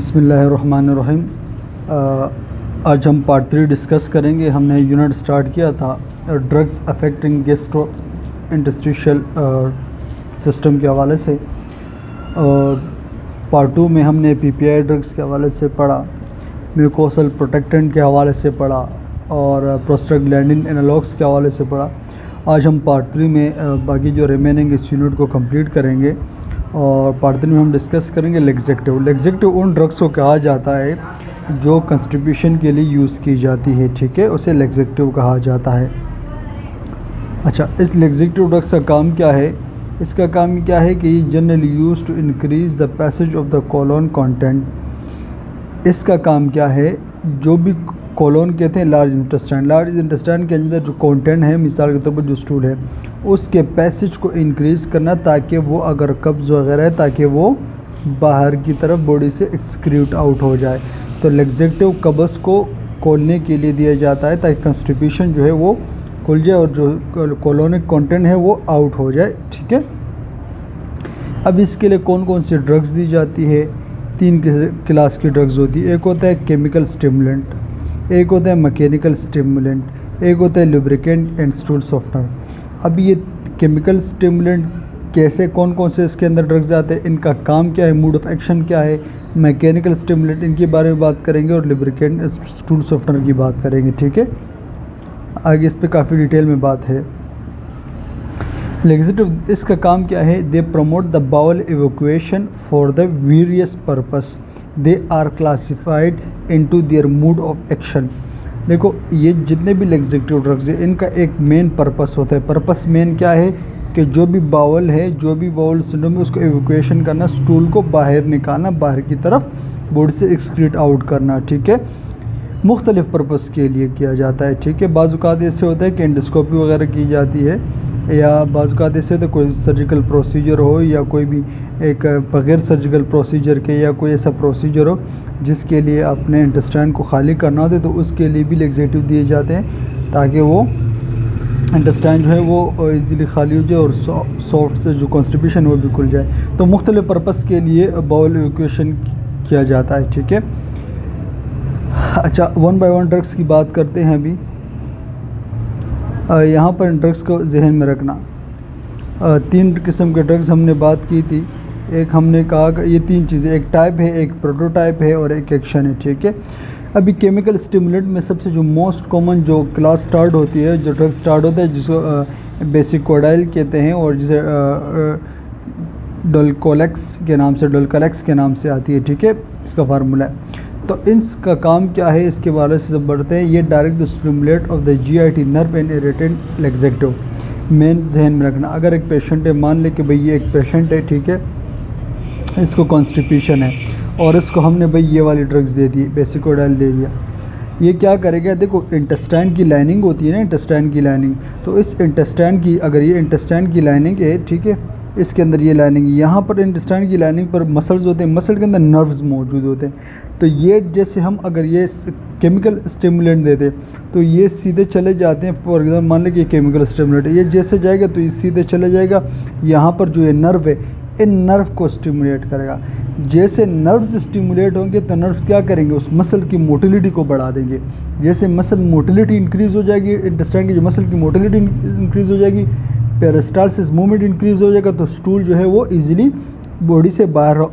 बिस्मिल्लाहिर्रहमानिर्रहीम। आज हम पार्ट 3 डिस्कस करेंगे। हमने यूनिट स्टार्ट किया था drugs affecting gastro interstitial system के हवाले से, और पार्ट 2 में हमने पीपीआई ड्रग्स के हवाले से पढ़ा, म्यूकोसल प्रोटेक्टेंट के हवाले से पढ़ा और प्रोस्टाग्लैंडिन एनालॉग्स के हवाले से पढ़ा। आज हम पार्ट 3 में बाकी जो रिमेनिंग इस यूनिट को कंप्लीट करेंगे और पार्ट 3 में हम डिस्कस करेंगे लेग्जेक्टिव। लेग्जेक्टिव उन ड्रग्स को कहा जाता है जो कंस्टिपेशन के लिए यूज़ की जाती है, ठीक है, उसे लेग्जेक्टिव कहा जाता है। अच्छा, इस लेग्जेक्टिव ड्रग्स का काम क्या है? इसका काम क्या है कि generally use to increase the passage of the colon content. इसका काम क्या है? जो भी कोलोन कहते हैं लार्ज इंटेस्टाइन के अंदर जो कंटेंट है, मिसाल के तौर पर जो स्टूल है, उसके पैसेज को इंक्रीज़ करना ताकि वो अगर कब्ज़ वगैरह है ताकि वो बाहर की तरफ बॉडी से एक्सक्रीट आउट हो जाए। तो लेग्जेक्टिव कब्ज़ को खोलने के लिए दिया जाता है ताकि कंस्टिपेशन जो है वो खुल जाए और जो कोलोनिक कंटेंट है वो आउट हो जाए, ठीक है। अब इसके लिए कौन कौन सी ड्रग्स दी जाती है? 3 क्लास की ड्रग्स होती है। एक होता है केमिकल स्टिमुलेंट, एक होता है मैकेनिकल स्टिमुलेंट, एक होता है लुब्रिकेंट एंड स्टूल सॉफ्टनर। अब ये केमिकल स्टिमुलेंट कैसे, कौन कौन से इसके अंदर ड्रग्स आते हैं, इनका काम क्या है, मोड ऑफ एक्शन क्या है, मैकेनिकल स्टिमुलेंट इनके बारे में बात करेंगे और लुब्रिकेंट स्टूल सॉफ्टनर की बात करेंगे, ठीक है। आगे इस पर काफ़ी डिटेल में बात है। लेग्जेटिव इसका काम क्या है? They promote the bowel evacuation for the various purpose, they are classified into their mode of action. देखो, ये जितने भी लेग्जेक्टिव ड्रग्स हैं इनका एक मेन पर्पस होता है। पर्पस मेन क्या है कि जो भी बाउल है, जो भी बाउल सिंड्रोम है, उसको इवैक्यूएशन करना, स्टूल को बाहर निकालना, बाहर की तरफ बॉडी से एक्सक्रीट आउट करना, ठीक है। मुख्तलिफ पर्पस के लिए किया जाता है, ठीक है। बाज़-औक़ात ऐसे होता है कि एंडोस्कोपी वगैरह की जाती है, या बाज़-औक़ात ऐसे तो कोई सर्जिकल प्रोसीजर हो या कोई भी एक बग़ैर सर्जिकल प्रोसीजर के या कोई ऐसा प्रोसीजर हो जिसके लिए अपने इंटेस्टाइन को खाली करना होता है, तो उसके लिए भी लेग्जेटिव दिए जाते हैं ताकि वो इंटेस्टाइन जो है वो इजीली खाली हो जाए और सॉफ्ट से जो कॉन्स्टिपेशन वो भी खुल जाए। तो मुख्तलिफ पर्पस के लिए बाउल इवैक्यूएशन किया जाता है, ठीक है। अच्छा, 1 बाय 1 ड्रग्स की बात करते हैं अभी। यहाँ पर ड्रग्स को जहन में रखना। 3 किस्म के ड्रग्स हमने बात की थी। एक हमने कहा कि ये 3 चीज़ें, एक टाइप है, एक प्रोटोटाइप है और एक एक्शन है, ठीक है। अभी केमिकल स्टिमुलेंट में सबसे जो मोस्ट कॉमन जो क्लास स्टार्ट होती है, जो ड्रग स्टार्ट होता है, जिसको बेसिकोडाइल कहते हैं और जिसे डोलकोलेक्स के नाम से आती है, ठीक है, इसका फार्मूला है। तो इसका काम क्या है, इसके बारे से सब बढ़ते हैं। ये direct the stimulate of the GIT nerve and irritant laxative. मेन जहन में रखना, अगर एक पेशेंट है, मान ले कि भाई ये एक पेशेंट है, ठीक है, इसको कॉन्स्टिपेशन है और इसको हमने भाई ये वाली ड्रग्स दे दी, बेसिकोडाइल दे दिया। ये क्या करेगा? देखो, इंटेस्टाइन की लाइनिंग होती है ना, इंटेस्टाइन की लाइनिंग, तो इस इंटेस्टाइन की, अगर ये इंटेस्टाइन की लाइनिंग है, ठीक है, इसके अंदर ये लाइनिंग, यहाँ पर इंटेस्टाइन की लाइनिंग पर मसल्स होते हैं, मसल के अंदर नर्व्स मौजूद होते हैं। तो ये जैसे हम अगर ये केमिकल स्टिमुलेंट देते तो ये सीधे चले जाते हैं। फॉर एग्जाम्पल मान लें कि केमिकल स्टिमुलेंट ये जैसे जाएगा तो ये सीधे चले जाएगा, यहाँ पर जो ये नर्व है, इन नर्व को स्टिमुलेट करेगा। जैसे नर्व्स स्टिमुलेट होंगे तो नर्व्स क्या करेंगे? उस मसल की मोटिलिटी को बढ़ा देंगे। जैसे मसल मोटिलिटी इंक्रीज़ हो जाएगी, इंटेस्टाइन की जो मसल की मोटिलिटी इंक्रीज़ हो जाएगी, पेरिस्टालसिस मूवमेंट इंक्रीज़ हो जाएगा, तो स्टूल जो है वो इजीली बॉडी से बाहर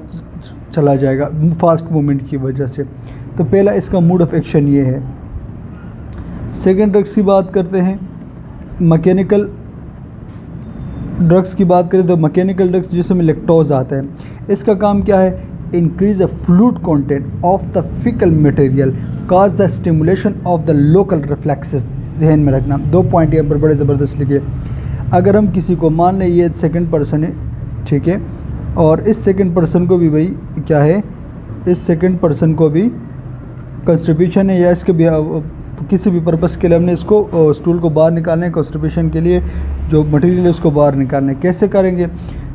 चला जाएगा फास्ट मूवमेंट की वजह से। तो पहला इसका मोड ऑफ एक्शन ये है। सेकेंड ड्रग्स की बात करते हैं। मैकेनिकल ड्रग्स की बात करें तो मैकेनिकल ड्रग्स जिसमें लैक्टोज आता है, इसका काम क्या है? Increase the fluid content of the fecal material, cause the stimulation of the local reflexes. ध्यान में रखना, 2 पॉइंट यहाँ पर बड़े ज़बरदस्त लिखे। अगर हम किसी को, मान लें ये सेकंड पर्सन है, ठीक है, और इस सेकंड पर्सन को भी भाई क्या है, इस सेकंड पर्सन को भी कॉन्स्टिपेशन है या इसके भी किसी भी पर्पस के लिए हमने इसको स्टूल को बाहर निकालना है, कॉन्स्टिपेशन के लिए जो मटेरियल है उसको बाहर निकालना है। कैसे करेंगे?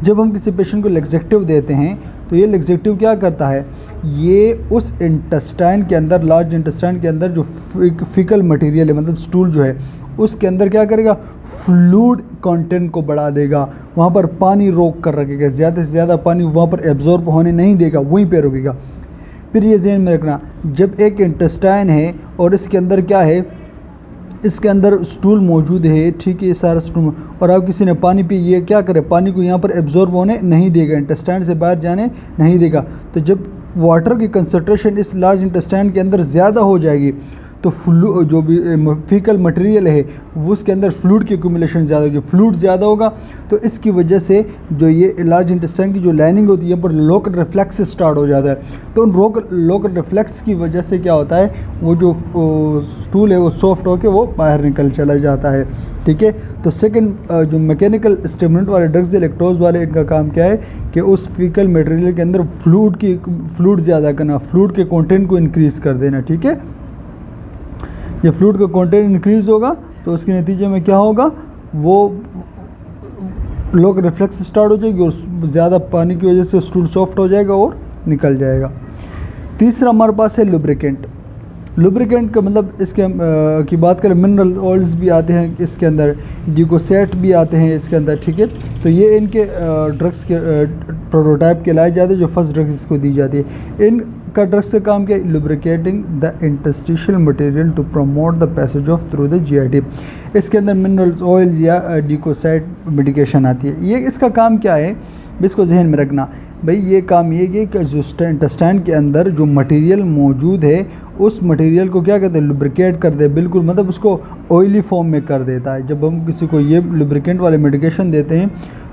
जब हम किसी पेशेंट को लेग्जेक्टिव देते हैं तो ये लेग्जेक्टिव क्या करता है, ये उस इंटेस्टाइन के अंदर, लार्ज इंटेस्टाइन के अंदर जो फिकल मटेरियल है, मतलब स्टूल जो है, उसके अंदर क्या करेगा, फ्लूइड कंटेंट को बढ़ा देगा, वहाँ पर पानी रोक कर रखेगा, ज़्यादा से ज़्यादा पानी वहाँ पर एब्जॉर्ब होने नहीं देगा, वहीं पे रुकेगा। फिर ये ज़हन में रखना, जब एक इंटेस्टाइन है और इसके अंदर क्या है, इसके अंदर स्टूल मौजूद है, ठीक है, ये सारा स्टूल, और आप किसी ने पानी पी, ये क्या करे, पानी को यहाँ पर एब्जॉर्ब होने नहीं देगा, इंटेस्टाइन से बाहर जाने नहीं देगा। तो जब वाटर की कंसंट्रेशन इस लार्ज इंटेस्टाइन के अंदर ज़्यादा हो जाएगी तो जो भी फीकल मटेरियल है वो उसके अंदर फ्लूइड की एक्यूमुलेशन ज़्यादा होगी, फ्लूइड ज़्यादा होगा तो इसकी वजह से जो ये लार्ज इंटेस्टाइन की जो लाइनिंग होती है यहाँ पर लोकल रिफ्लेक्स स्टार्ट हो जाता है। तो उन लोकल रिफ्लेक्स की वजह से क्या होता है, वो जो स्टूल है वो सॉफ्ट होकर वो बाहर निकल चला जाता है, ठीक है। तो सेकंड जो मैकेनिकल स्टिमुलेंट वाले ड्रग्स, इलेक्ट्रोज वाले, इनका काम क्या है कि उस फीकल मटेरियल के अंदर फ्लूइड ज़्यादा करना, फ्लूइड के कंटेंट को इंक्रीज़ कर देना, ठीक है। ये फ्लूइड का कंटेंट इंक्रीज़ होगा तो उसके नतीजे में क्या होगा, वो लोग रिफ्लेक्स स्टार्ट हो जाएगी और ज़्यादा पानी की वजह से स्टूल सॉफ्ट हो जाएगा और निकल जाएगा। तीसरा हमारे पास है लुब्रिकेंट। लुब्रिकेंट का मतलब इसके की बात करें, मिनरल ऑयल्स भी आते हैं इसके अंदर, ग्लूकोसेट भी आते हैं इसके अंदर, ठीक है। तो ये इनके ड्रग्स के प्रोटोटाइप के लाए जाते हैं जो फर्स्ट ड्रग्स इसको दी जाती है। इनका ड्रग्स का काम क्या है, lubricating the interstitial material to promote the passage of through the GIT. इसके अंदर मिनरल्स ऑयल्स या ग्लूकोसेट मेडिकेशन आती है। ये इसका काम क्या है, इसको जहन में रखना भाई, ये काम ये कि जो इंटेस्टाइन के अंदर जो मटेरियल मौजूद है उस मटेरियल को क्या कहते हैं, लुब्रिकेट कर दे, बिल्कुल मतलब उसको ऑयली फॉर्म में कर देता है। जब हम किसी को ये लुब्रिकेंट वाले मेडिकेशन देते हैं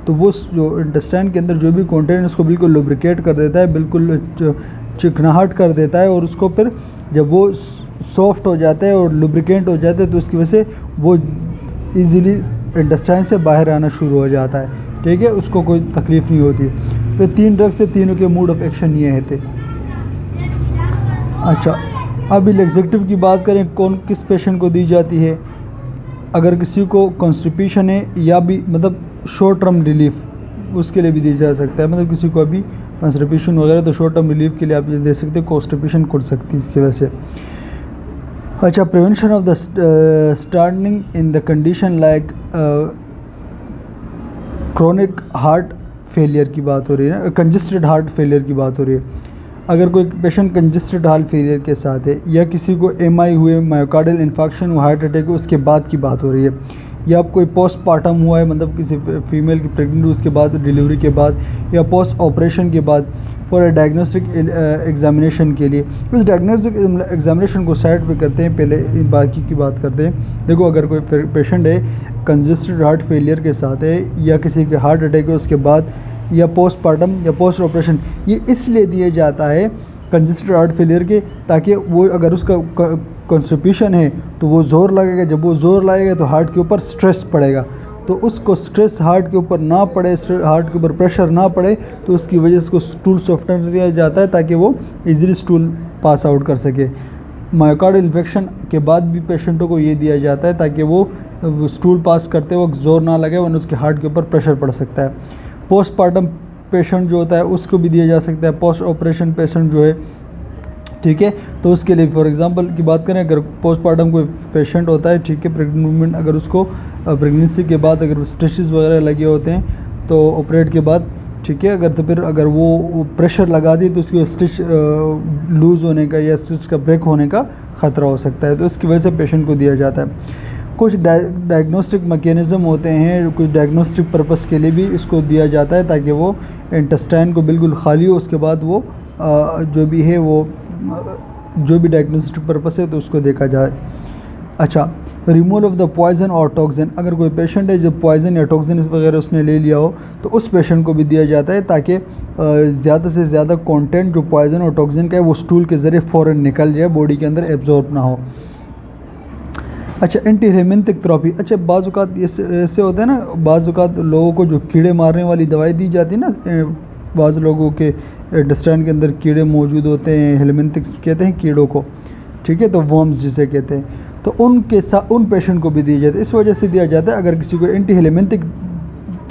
तो वो जो इंटेस्टाइन के अंदर जो भी कंटेंट उसको बिल्कुल लुब्रिकेट कर देता है, बिल्कुल चिकनाहट कर देता है, और उसको फिर जब वो सॉफ्ट हो जाता है और लुब्रिकेंट हो जाता है तो उसकी वजह से वो ईज़िली इंटेस्टाइन से बाहर आना शुरू हो जाता है, ठीक है, उसको कोई तकलीफ़ नहीं होती। तो 3 ड्रग्स से तीनों के मोड ऑफ एक्शन ये है थे। अच्छा, अभी लैक्सेटिव की बात करें, कौन किस पेशेंट को दी जाती है, अगर किसी को कॉन्स्टिपेशन है या भी मतलब शॉर्ट टर्म रिलीफ उसके लिए भी दी जा सकता है, मतलब किसी को अभी कॉन्स्टिपेशन वगैरह तो शॉर्ट टर्म रिलीफ के लिए आप ये दे सकते हो, कॉन्स्टिपेशन खुल सकती है इसकी वजह से। अच्छा, prevention of the straining in the condition like chronic heart failure की बात हो रही है ना, कंजेस्टेड हार्ट फेलियर की बात हो रही है। अगर कोई पेशेंट कंजेस्टेड हार्ट फेलियर के साथ है या किसी को एमआई हुए, मायोकार्डियल इन्फेक्शन हुआ, हार्ट अटैक उसके बाद की बात हो रही है, या कोई पोस्टपार्टम हुआ है, मतलब किसी फीमेल की प्रेगनेंट उसके बाद, डिलीवरी के बाद, या पोस्ट ऑपरेशन के बाद, फॉर डायग्नोस्टिक एग्जामिनेशन के लिए। उस डायग्नोस्टिक एग्जामिनेशन को साइड पे करते हैं, पहले बाकी की बात करते हैं। देखो, अगर कोई पेशेंट है कंजेस्टेड हार्ट फेलियर के साथ है या किसी के हार्ट अटैक है उसके बाद, या पोस्टपार्टम या पोस्ट ऑपरेशन, ये इसलिए दिया जाता है कंजेस्टेड हार्ट फेलियर के, ताकि वो अगर उसका कॉन्स्टिपेशन है तो वो ज़ोर लगेगा, जब वो ज़ोर लगेगा तो हार्ट के ऊपर स्ट्रेस पड़ेगा, तो उसको स्ट्रेस हार्ट के ऊपर ना पड़े, हार्ट के ऊपर प्रेशर ना पड़े, तो उसकी वजह से उसको स्टूल सॉफ्टनर दिया जाता है ताकि वो इजीली स्टूल पास आउट कर सके। मायोकार्डियल इन्फेक्शन के बाद भी पेशेंटों को ये दिया जाता है ताकि वो स्टूल पास करते वक्त ज़ोर ना लगे, वरना उसके हार्ट के ऊपर प्रेशर पड़ सकता है। पोस्टपार्टम पेशेंट जो होता है उसको भी दिया जा सकता है, पोस्ट ऑपरेशन पेशेंट जो है, ठीक है। तो उसके लिए फॉर एग्जांपल की बात करें, अगर पोस्टपार्टम कोई पेशेंट होता है, ठीक है, प्रेग्नेंट वूमेन, अगर उसको प्रेगनेंसी के बाद अगर स्टिचेस वगैरह लगे होते हैं तो ऑपरेट के बाद, ठीक है, अगर तो फिर अगर वो प्रेशर लगा दी तो उसकी स्टिच लूज़ होने का या स्टिच का ब्रेक होने का ख़तरा हो सकता है, तो इसकी वजह से पेशेंट को दिया जाता है। कुछ डायग्नोस्टिक मैकेनिज़्म होते हैं, कुछ डायग्नोस्टिक पर्पस के लिए भी इसको दिया जाता है ताकि वो इंटेस्टाइन को बिल्कुल खाली हो, उसके बाद वो जो भी है वो जो भी डायग्नोस्टिक पर्पस है तो उसको देखा जाए। अच्छा, रिमूवल ऑफ द पॉइजन और टॉक्सिन, अगर कोई पेशेंट है जो पॉइजन या टॉक्सिन वगैरह उसने ले लिया हो तो उस पेशेंट को भी दिया जाता है ताकि ज़्यादा से ज़्यादा कंटेंट जो पॉइजन और टॉक्सिन का है वो स्टूल के ज़रिए फ़ौरन निकल जाए, बॉडी के अंदर एब्जॉर्ब ना हो। अच्छा, एंटी हेमेंटिक थेरेपी, अच्छा बाज़ औक़ात ऐसे होता है ना, बाज़ औक़ात लोगों को जो कीड़े मारने वाली दवाई दी जाती है ना, बाज़ लोगों के इंटेस्टाइन के अंदर कीड़े मौजूद होते हैं, हेलमिंथिक्स कहते हैं कीड़ों को, ठीक है, तो वर्म्स जिसे कहते हैं, तो उनके साथ उन पेशेंट को भी दिया जाता है। इस वजह से दिया जाता है, अगर किसी को एंटी हेलमिंथिक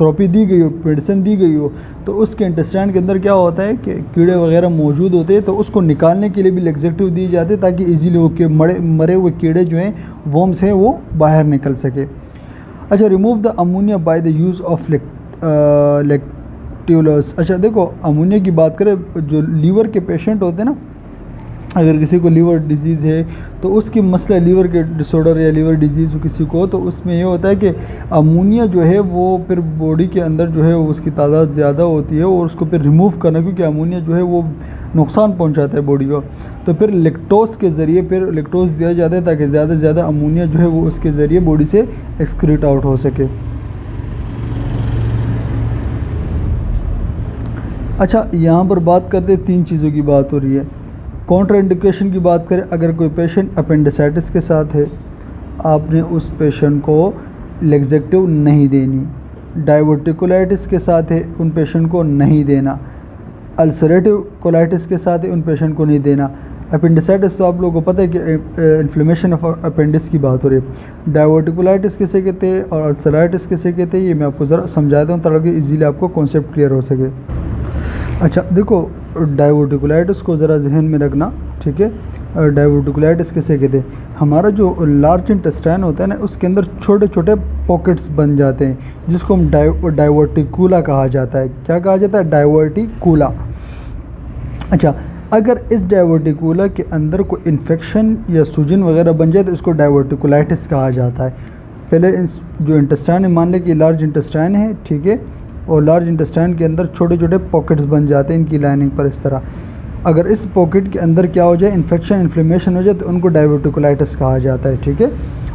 थेरेपी दी गई हो, मेडिसिन दी गई हो, तो उसके इंटेस्टाइन के अंदर क्या होता है कि कीड़े वगैरह मौजूद होते हैं, तो उसको निकालने के लिए भी लैक्सेटिव दिए जाते हैं ताकि इजीली वो मरे हुए कीड़े जो हैं, वर्म्स हैं, वो बाहर निकल सके। अच्छा, remove the ammonia by the use of lactulose. अच्छा देखो, अमोनिया की बात करें, जो लीवर के पेशेंट होते हैं ना, अगर किसी को लीवर डिजीज़ है तो उसकी मसला लीवर के डिसऑर्डर या लीवर डिजीज़ हो किसी को, तो उसमें ये होता है कि अमोनिया जो है वो फिर बॉडी के अंदर जो है उसकी तादाद ज़्यादा होती है और उसको फिर रिमूव करना, क्योंकि अमोनिया जो है वो नुकसान पहुंचाता है बॉडी को, तो फिर लैक्टोज के ज़रिए फिर लैक्टोज दिया जाता है ताकि ज़्यादा से ज़्यादा अमोनिया जो है वो उसके ज़रिए बॉडी से एक्सक्रीट आउट हो सके। अच्छा, यहाँ पर बात करते 3 चीज़ों की बात हो रही है। काउंटर इंडिकेशन की बात करें, अगर कोई पेशेंट अपेंडिसाइटिस के साथ है, आपने उस पेशेंट को लैक्सेटिव नहीं देनी। डाइवर्टिकुलाइटिस के साथ है, उन पेशेंट को नहीं देना। अल्सरेटिव कोलाइटिस के साथ है, उन पेशेंट को नहीं देना। अपेंडिसाइटिस तो आप लोगों को पता है कि इन्फ्लेमेशन ऑफ अपेंडिक्स की बात हो रही है। डाइवर्टिकुलाइटिस किसे कहते हैं और अल्सराइटिस किसे कहते हैं, ये मैं आपको ज़रा समझाता हूँ ताकि इजीली आपको कॉन्सेप्ट क्लियर हो सके। अच्छा देखो, डाइवर्टिकुलाइटिस को ज़रा जहन में रखना, ठीक है। डाइवर्टिकुलाइटिस किसे कहते हैं, हमारा जो लार्ज इंटेस्टाइन होता है ना, उसके अंदर छोटे छोटे पॉकेट्स बन जाते हैं जिसको हम डाइवर्टिकुला कहा जाता है। क्या कहा जाता है? डाइवर्टिकुला। अच्छा, अगर इस डाइवर्टिकुला के अंदर कोई इन्फेक्शन या सूजन वगैरह बन जाए तो इसको डाइवर्टिकुलाइटिस कहा जाता है। पहले इस जो इंटेस्टाइन है, मान लें कि लार्ज इंटेस्टाइन है, ठीक है, और लार्ज इंटेस्टाइन के अंदर छोटे छोटे पॉकेट्स बन जाते हैं इनकी लाइनिंग पर इस तरह। अगर इस पॉकेट के अंदर क्या हो जाए, इन्फेक्शन इन्फ्लेमेशन हो जाए तो उनको डाइवर्टिकुलाइटिस कहा जाता है, ठीक है।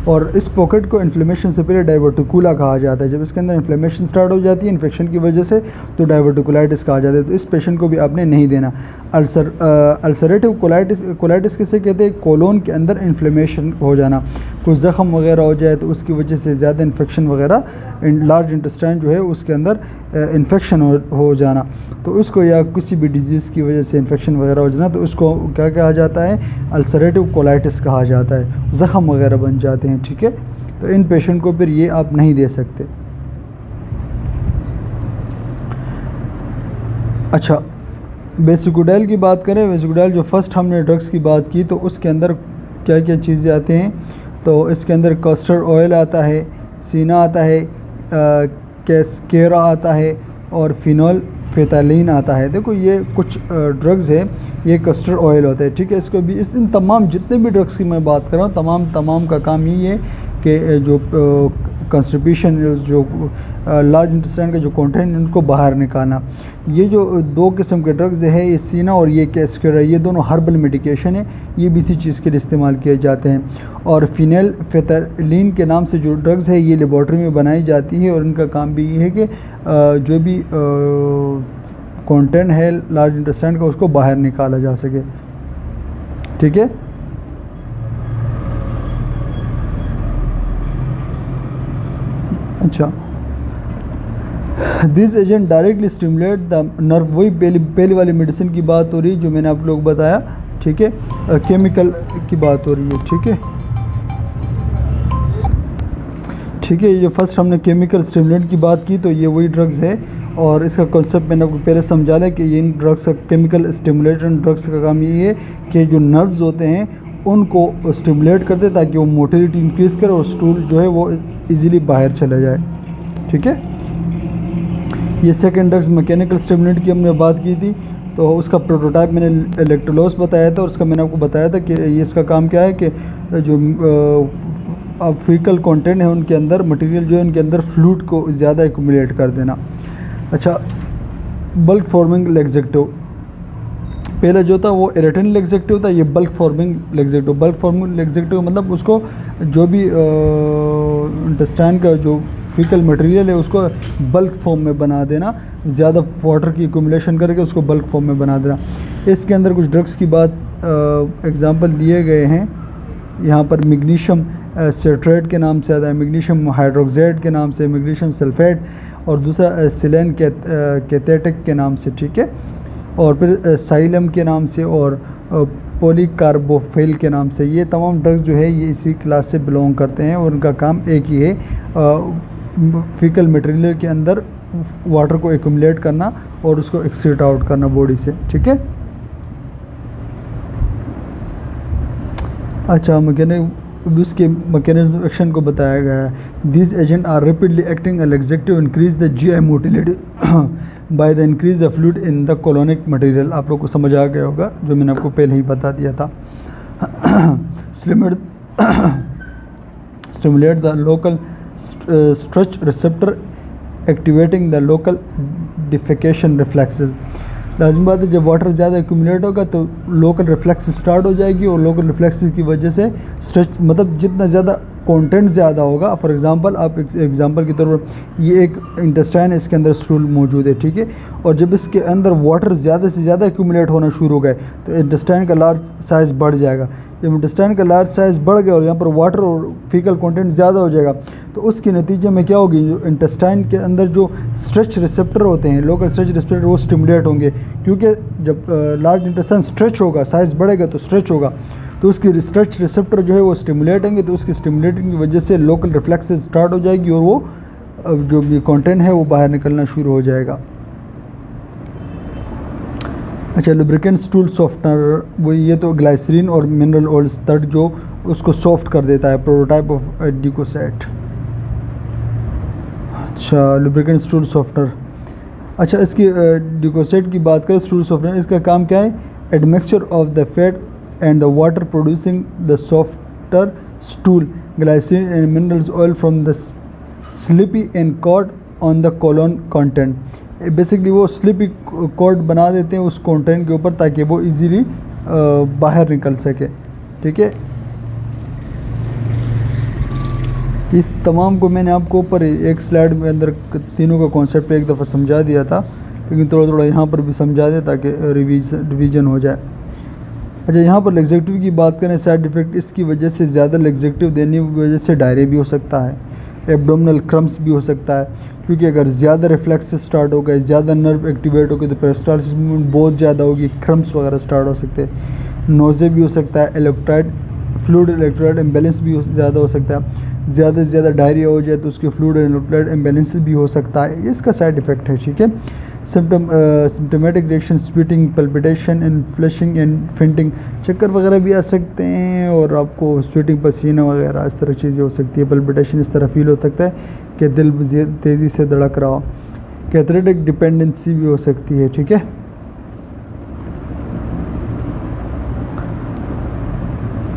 और इस पॉकेट को इन्फ्लेमेशन से पहले डाइवर्टिकुला कहा जाता है। जब इसके अंदर इन्फ्लेमेशन स्टार्ट हो जाती है इन्फेक्शन की वजह से तो डाइवर्टिकुलाइटिस कहा जाता है। तो इस पेशेंट को भी आपने नहीं देना। अल्सरेटिव कोलाइटिस किसे कहते हैं? कोलोन के अंदर इन्फ्लेमेशन हो जाना, कोई ज़ख़म वगैरह हो जाए तो उसकी वजह से ज़्यादा इन्फेक्शन वगैरह, लार्ज इंटेस्टाइन जो है उसके अंदर इन्फेक्शन हो जाना, तो उसको, या किसी भी डिजीज़ की वजह से इन्फेक्शन वगैरह हो जाना, तो उसको क्या कहा जाता है? अल्सरेटिव कोलाइटिस कहा जाता है। ज़ख़म वगैरह बन जाते हैं, ठीक है। तो इन पेशेंट को फिर ये आप नहीं दे सकते। अच्छा, बेसिकोडाइल की बात करें, बेसिकोडाइल जो फर्स्ट हमने ड्रग्स की बात की तो उसके अंदर क्या क्या चीज़ें आते हैं, तो इसके अंदर कस्टर्ड ऑयल आता है, सीना आता है, कैस्केरा आता है और फिनोल फेतालीन आता है। देखो ये कुछ ड्रग्स है, ये कस्टर्ड ऑयल होता है, ठीक है। इसको भी इन तमाम जितने भी ड्रग्स की मैं बात कर रहा हूँ, तमाम का काम यही है कि जो कंस्टिपेशन, जो लार्ज इंटेस्टाइन का जो कंटेंट उनको बाहर निकालना। ये जो 2 किस्म के ड्रग्स है, ये सीना और ये कैस्केरा, ये दोनों हर्बल मेडिकेशन है, ये भी इसी चीज़ के लिए इस्तेमाल किए जाते हैं। और फिनेल फेतालीन के नाम से जो ड्रग्स है ये लेबॉर्ट्री में बनाई जाती है और इनका काम भी ये है कि जो भी कंटेंट है लार्ज इंटेस्टाइन का उसको बाहर निकाला जा सके, ठीक है। अच्छा, this agent directly stimulate the nerve, वही पहली वाली मेडिसिन की बात हो रही है जो मैंने आप लोग बताया, ठीक है। केमिकल की बात हो रही है, ठीक है, ठीक है। ये फर्स्ट हमने केमिकल स्टिमुलेंट की बात की, तो ये वही ड्रग्स है और इसका कॉन्सेप्ट मैंने आपको पहले समझा लिया कि ये इन ड्रग्स का, केमिकल स्टिमुलेटेड ड्रग्स का काम ये है कि जो नर्व्स होते हैं उनको स्टिमुलेट करते ताकि वो मोटिलिटी इंक्रीज़ करे और स्टूल जो है वो इजीली बाहर चला जाए, ठीक है। ये सेकंड ड्रग्स मैकेनिकल स्टिमुलेंट की हमने बात की थी, तो उसका प्रोटोटाइप मैंने इलेक्ट्रोलोस बताया था और उसका मैंने आपको बताया था कि ये इसका काम क्या है कि जो फीकल कंटेंट है उनके अंदर, मटेरियल जो है उनके अंदर फ्लूइड को ज़्यादा एक्यूमुलेट कर देना। अच्छा, बल्क फॉर्मिंग लैक्सेटिव, पहले जो था वो इरेटेन लैक्सेटिव था, ये bulk forming laxative. Bulk forming laxative मतलब उसको जो भी इंटेस्टाइन का जो फीकल मटेरियल है उसको बल्क फॉर्म में बना देना, ज़्यादा वाटर की एक्यूमुलेशन करके उसको बल्क फॉर्म में बना देना। इसके अंदर कुछ ड्रग्स की बात एग्जांपल दिए गए हैं यहाँ पर। मैग्नीशियम सिट्रेट के नाम से आता है, मैग्नीशियम हाइड्रोक्साइड के नाम से, मैग्नीशियम सल्फेट, और दूसरा सिलेन कैथेटिक के नाम से, ठीक है। और फिर साइलम के नाम से और पॉलीकार्बोफिल के नाम से। ये तमाम ड्रग्स जो है ये इसी क्लास से बिलोंग करते हैं और उनका काम एक ही है, फीकल मटेरियल के अंदर वाटर को एक्यूमुलेट करना और उसको एक्सक्रीट आउट करना बॉडी से, ठीक है। अच्छा, मैकेनिक उसके मैकेनिज्म एक्शन को बताया गया है। This agent are rapidly acting as laxative increase the GI motility by the increase the fluid in the colonic material. आप लोग को समझ आ गया होगा जो मैंने आपको पहले ही बता दिया था। Stimulate the local stretch receptor activating the local defecation reflexes. लाजमी बात है, जब वाटर ज़्यादा एक्यूमुलेट होगा तो लोकल रिफ्लेक्स स्टार्ट हो जाएगी और लोकल रिफ्लेक्स की वजह से स्ट्रेच मतलब जितना ज़्यादा कंटेंट ज़्यादा होगा। फॉर एग्जांपल आप एग्जांपल के तौर पर ये एक इंटेस्टाइन है, इसके अंदर स्टूल मौजूद है, ठीक है, और जब इसके अंदर वाटर ज़्यादा से ज़्यादा एक्यूमुलेट होना शुरू हो गए तो इंटेस्टाइन का लार्ज साइज़ बढ़ जाएगा। जब इंटेस्टाइन का लार्ज साइज़ बढ़ गया और यहाँ पर वाटर और फीकल कंटेंट ज़्यादा हो जाएगा तो उसके नतीजे में क्या होगी, जो इंटेस्टाइन के अंदर जो स्ट्रेच रिसेप्टर होते हैं, लोकल स्ट्रेच रिसेप्टर, वो स्टिमुलेट होंगे, क्योंकि जब लार्ज इंटेस्टाइन स्ट्रेच होगा, साइज़ बढ़ेगा तो स्ट्रेच होगा, तो उसकी स्ट्रेच रिसेप्टर जो है वो स्टिमुलेट होंगे, तो उसकी स्टिमुलेटिंग की वजह से लोकल रिफ्लेक्सेस स्टार्ट हो जाएगी और वो जो भी कंटेंट है वो बाहर निकलना शुरू हो जाएगा। अच्छा, लुब्रिकेंट स्टूल सॉफ्टनर, वो ये तो ग्लाइसरीन और मिनरल ऑयल स्टर्ड जो उसको सॉफ्ट कर देता है, प्रोटोटाइप ऑफ डिकोसेट। अच्छा, लुब्रिकेंट स्टूल सॉफ्टनर। अच्छा, इसकी डिकोसेट की बात करें, स्टूल सॉफ्टनर, इसका काम क्या है, admixture of the fat and the water producing the softer stool, glycerine and minerals oil from the slippy and coat on the colon content. Basically वो स्लिपी कोट बना देते हैं उस कंटेंट के ऊपर ताकि वो इजीली बाहर निकल सके, ठीक है। इस तमाम को मैंने आपको ऊपर एक स्लाइड में अंदर तीनों का कॉन्सेप्ट एक दफ़ा समझा दिया था, लेकिन थोड़ा थोड़ा यहाँ पर भी समझा दें ताकि रिवीजन हो जाए। अच्छा, यहाँ पर लैक्सेटिव की बात करें, साइड इफ़ेक्ट, इसकी वजह से ज़्यादा लैक्सेटिव देने की वजह से डायरिया भी हो सकता है, एब्डोमिनल क्रम्प्स भी हो सकता है, क्योंकि अगर ज़्यादा रिफ्लेक्स स्टार्ट हो गए, ज़्यादा नर्व एक्टिवेट हो गए तो पेरिस्टाल्सिस मूवमेंट बहुत ज़्यादा होगी, क्रम्प्स वगैरह स्टार्ट हो सकते हैं, नोज़े भी हो सकता है, इलेक्ट्रोलाइट फ्लूइड इलेक्ट्रोलाइट इम्बैलेंस भी ज़्यादा हो सकता है, ज़्यादा से ज़्यादा डायरिया हो जाए तो उसके फ्लूइड इलेक्ट्रोलाइट इम्बैलेंस भी हो सकता है, ये इसका साइड इफ़ेक्ट है, ठीक है। Symptomatic reaction, sweating, palpitation and flushing and fainting, चक्कर वगैरह भी आ सकते हैं और आपको स्वीटिंग, पसीना वगैरह इस तरह चीज़ें हो सकती है, पल्पिटेशन इस तरह फील हो सकता है कि दिल तेज़ी से धड़क रहा हो, कैथरेटिक डिपेंडेंसी भी हो सकती है, ठीक है।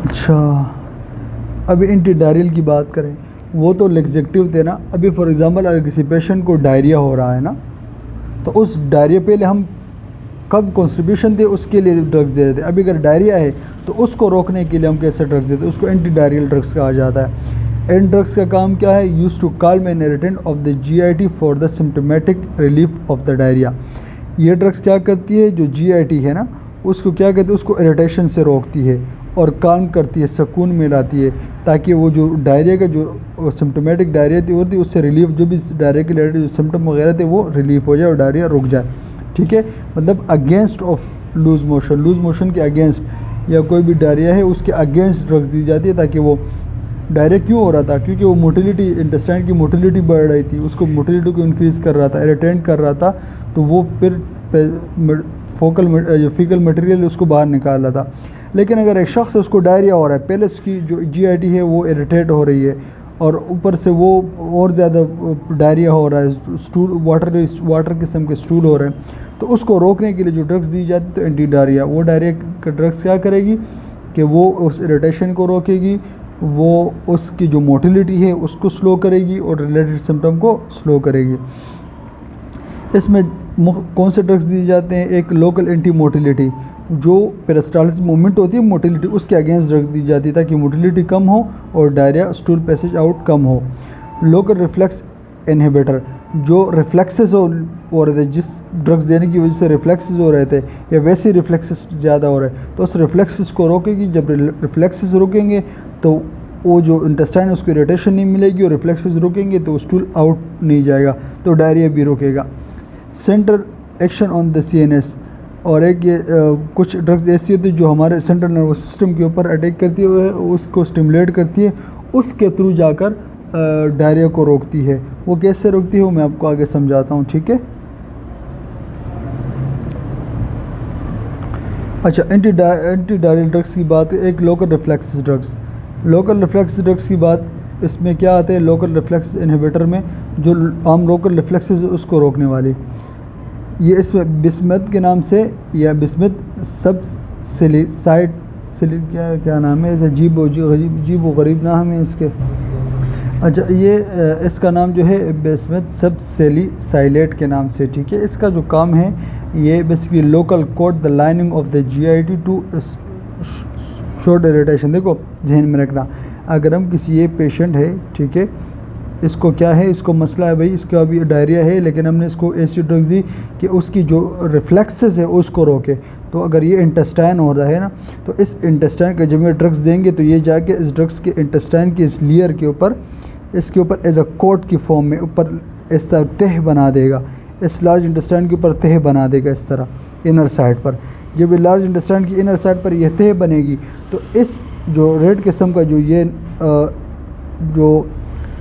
अच्छा, अभी एंटी डायरियल की बात करें, वो तो लैक्सेटिव थे ना। अभी फॉर एग्जांपल अगर किसी पेशेंट को डायरिया हो रहा है ना, तो उस डायरिया पहले हम कब कॉन्स्टिपेशन थे उसके लिए ड्रग्स दे रहे थे, अभी अगर डायरिया है तो उसको रोकने के लिए हम कैसे ड्रग्स देते हैं, उसको एंटी डायरियल ड्रग्स कहा जाता है। इन ड्रग्स का काम क्या है, use to calm an irritant of the GIT for the symptomatic relief of the diarrhoea. ये ड्रग्स क्या करती है, जो जीआईटी है ना उसको क्या कहते हैं, उसको इरिटेशन से रोकती है और काम करती है, सुकून में लाती है, ताकि वो जो डायरिया का जो सिम्टोमेटिक डायरिया थी और थी उससे रिलीफ, जो भी डायरिया के रिलेटेड जो सिम्टम वगैरह थे वो रिलीफ हो जाए और डायरिया रुक जाए, ठीक है। मतलब अगेंस्ट ऑफ लूज़ मोशन के अगेंस्ट, या कोई भी डायरिया है उसके अगेंस्ट ड्रग्स दी जाती है ताकि वो डायरिया क्यों हो रहा था, क्योंकि वो मोटिलिटी, इंटेस्टाइन की मोटिलिटी बढ़ रही थी, उसको मोटिलिटी को इंक्रीज़ कर रहा था, इरिटेंट कर रहा था, तो वो फिर फीकल मटेरियल उसको बाहर निकाल रहा था। लेकिन अगर एक शख्स उसको डायरिया हो रहा है, पहले उसकी जो जीआईटी है वो इरिटेट हो रही है और ऊपर से वो और ज़्यादा डायरिया हो रहा है, स्टूल वाटर किस्म के स्टूल हो रहे हैं, तो उसको रोकने के लिए जो ड्रग्स दी जाती है तो एंटी डायरिया, वो डायरिया का ड्रग्स क्या करेगी कि वो उस इरिटेशन को रोकेगी, वो उसकी जो मोटिलिटी है उसको स्लो करेगी और रिलेटेड सिम्टम को स्लो करेगी। इसमें कौन से ड्रग्स दिए जाते हैं, एक लोकल एंटी मोटिलिटी, जो पेरिस्टाल्सिस मूवमेंट होती है मोटिलिटी उसके अगेंस्ट ड्रग दी जाती है ताकि मोटिलिटी कम हो और डायरिया स्टूल पैसेज आउट कम हो। लोकल रिफ्लेक्स इनहिबिटर, जो रिफ्लेक्सेस हो रहे थे, जिस ड्रग्स देने की वजह से रिफ्लेक्सेस हो रहे थे या वैसे रिफ्लेक्सेस ज़्यादा हो रहे हैं तो उस रिफ्लेक्सेस को रोकेगी। जब रिफ्लेक्सेस रुकेंगे तो वो जो इंटेस्टाइन उसको इरिटेशन नहीं मिलेगी और रिफ्लेक्सेस रुकेंगे तो स्टूल आउट नहीं जाएगा, तो डायरिया भी रुकेगा। Central action on the CNS, और एक ये कुछ ड्रग्स ऐसी होती है जो हमारे सेंट्रल नर्वस सिस्टम के ऊपर अटैक करती है, उसको स्टिमुलेट करती है, उसके थ्रू जाकर डायरिया को रोकती है। वो कैसे रोकती है वो मैं आपको आगे समझाता हूँ, ठीक है। अच्छा, एंटी डायरियल ड्रग्स की बात है, एक local reflex drugs, local reflex drugs की बात इसमें क्या आते हैं, लोकल रिफ्लेक्स इनहिबिटर में जो आम लोकल रिफ्लेक्सेस उसको रोकने वाली, ये इसमें बिस्मथ के नाम से या बिस्मथ सब सिलिसाइड क्या क्या नाम है, ऐसे अजीब व गरीब नाम है इसके। अच्छा, ये इसका नाम जो है बिस्मथ सब सेलिसाइलेट के नाम से, ठीक है। इसका जो काम है ये basically local coat the lining of the GIT to short irritation. देखो जहन में रखना, अगर हम किसी ये पेशेंट है, ठीक है, इसको क्या है, इसको मसला है भाई, इसका अभी डायरिया है, लेकिन हमने इसको ऐसी ड्रग्स दी कि उसकी जो रिफ्लेक्सेस है उसको रोके। तो अगर ये इंटेस्टाइन हो रहा है ना, तो इस इंटेस्टाइन का जब ये ड्रग्स देंगे तो ये जाके इस ड्रग्स के इंटेस्टाइन की इस लेयर के ऊपर, इसके ऊपर एज अ कोट की फॉर्म में ऊपर इस तरह तह बना देगा, इस लार्ज इंटेस्टाइन के ऊपर तह बना देगा इस तरह इनर साइड पर। जब ये लार्ज इंटेस्टाइन की इनर साइड पर यह तह बनेगी तो इस जो रेड किस्म का जो ये जो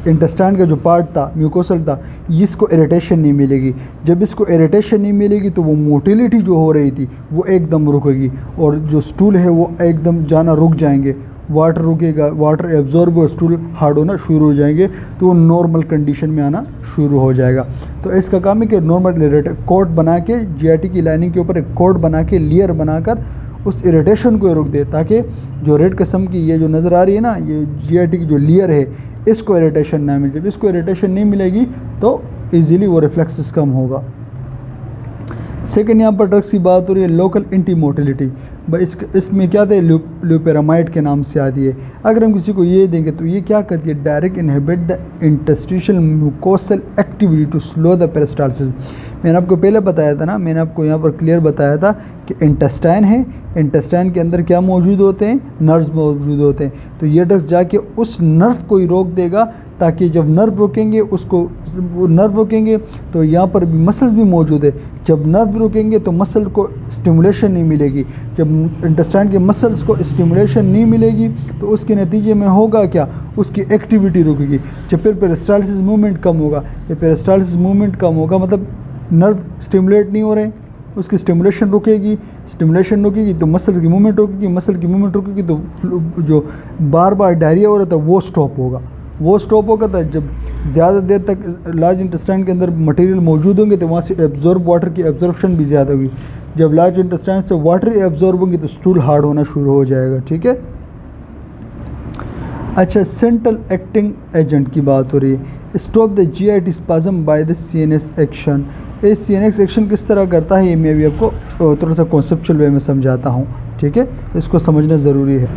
इंटेस्टाइन का जो पार्ट था, म्यूकोसल था, इसको इरिटेशन नहीं मिलेगी। जब इसको इरिटेशन नहीं मिलेगी तो वो मोटिलिटी जो हो रही थी वो एकदम रुकेगी और जो स्टूल है वो एकदम जाना रुक जाएंगे, वाटर रुकेगा, वाटर एब्जॉर्ब और स्टूल हार्ड होना शुरू हो जाएंगे, तो वो नॉर्मल कंडीशन में आना शुरू हो जाएगा। तो इसका काम है कि नॉर्मल कोट बना के GIT की लाइनिंग के ऊपर एक कोट बना के लेयर बनाकर उस इरिटेशन को रोक दे, ताकि जो रेड किस्म की ये जो नज़र आ रही है ना, ये GIT की जो लेयर है, इसको इरिटेशन ना मिले। जब इसको इरिटेशन नहीं मिलेगी तो इजीली वो रिफ्लेक्सेस कम होगा। सेकंड यहाँ पर ड्रग्स की बात हो रही है लोकल एंटी मोटिलिटी। भाई इसमें क्या थे, ल्यूपेरामाइड के नाम से आती है। अगर हम किसी को ये देंगे तो ये क्या करती है, direct inhibit the interstitial mucosal activity to slow the peristalsis. मैंने आपको पहले बताया था ना, मैंने आपको यहाँ पर क्लियर बताया था कि इंटेस्टाइन है, इंटेस्टाइन के अंदर क्या मौजूद होते हैं, नर्व्स मौजूद होते हैं। तो ये ड्रग्स जाके उस नर्व को ही रोक देगा, ताकि जब नर्व रोकेंगे उसको, नर्व रोकेंगे तो यहाँ पर भी मसल्स भी मौजूद है, जब नर्व रोकेंगे तो मसल को स्टिमुलेशन नहीं मिलेगी। जब इंटेस्टाइन के मसल्स को स्टिमुलेशन नहीं मिलेगी तो उसके नतीजे में होगा क्या, उसकी एक्टिविटी रुकेगी। जब फिर पेरिस्टाल्सिस मूवमेंट कम होगा, ये पेरिस्टाल्सिस मूवमेंट कम होगा मतलब नर्व स्टिमुलेट नहीं हो रहे, उसकी स्टिमुलेशन रुकेगी, स्टिमुलेशन रुकेगी तो मसल की मूवमेंट रुकेगी, मसल की मूवमेंट रुकेगी तो जो बार बार डायरिया हो रहा था वो स्टॉप होगा, वो स्टॉप होगा। था जब ज़्यादा देर तक लार्ज इंटेस्टाइन के अंदर मटेरियल मौजूद होंगे तो वहाँ से एब्जॉर्ब वाटर की एब्जॉर्प्शन भी ज़्यादा होगी। जब लार्ज इंटेस्टाइन से वाटर एब्जॉर्ब होंगे तो स्टूल हार्ड होना शुरू हो जाएगा, ठीक है। अच्छा, सेंट्रल एक्टिंग एजेंट की बात हो रही है। Stop the GIT spasm by the CNS action. ये CNS एक्शन किस तरह करता है ये मैं भी आपको थोड़ा सा कॉन्सेप्चुअल वे में समझाता हूँ, ठीक है, इसको समझना ज़रूरी है।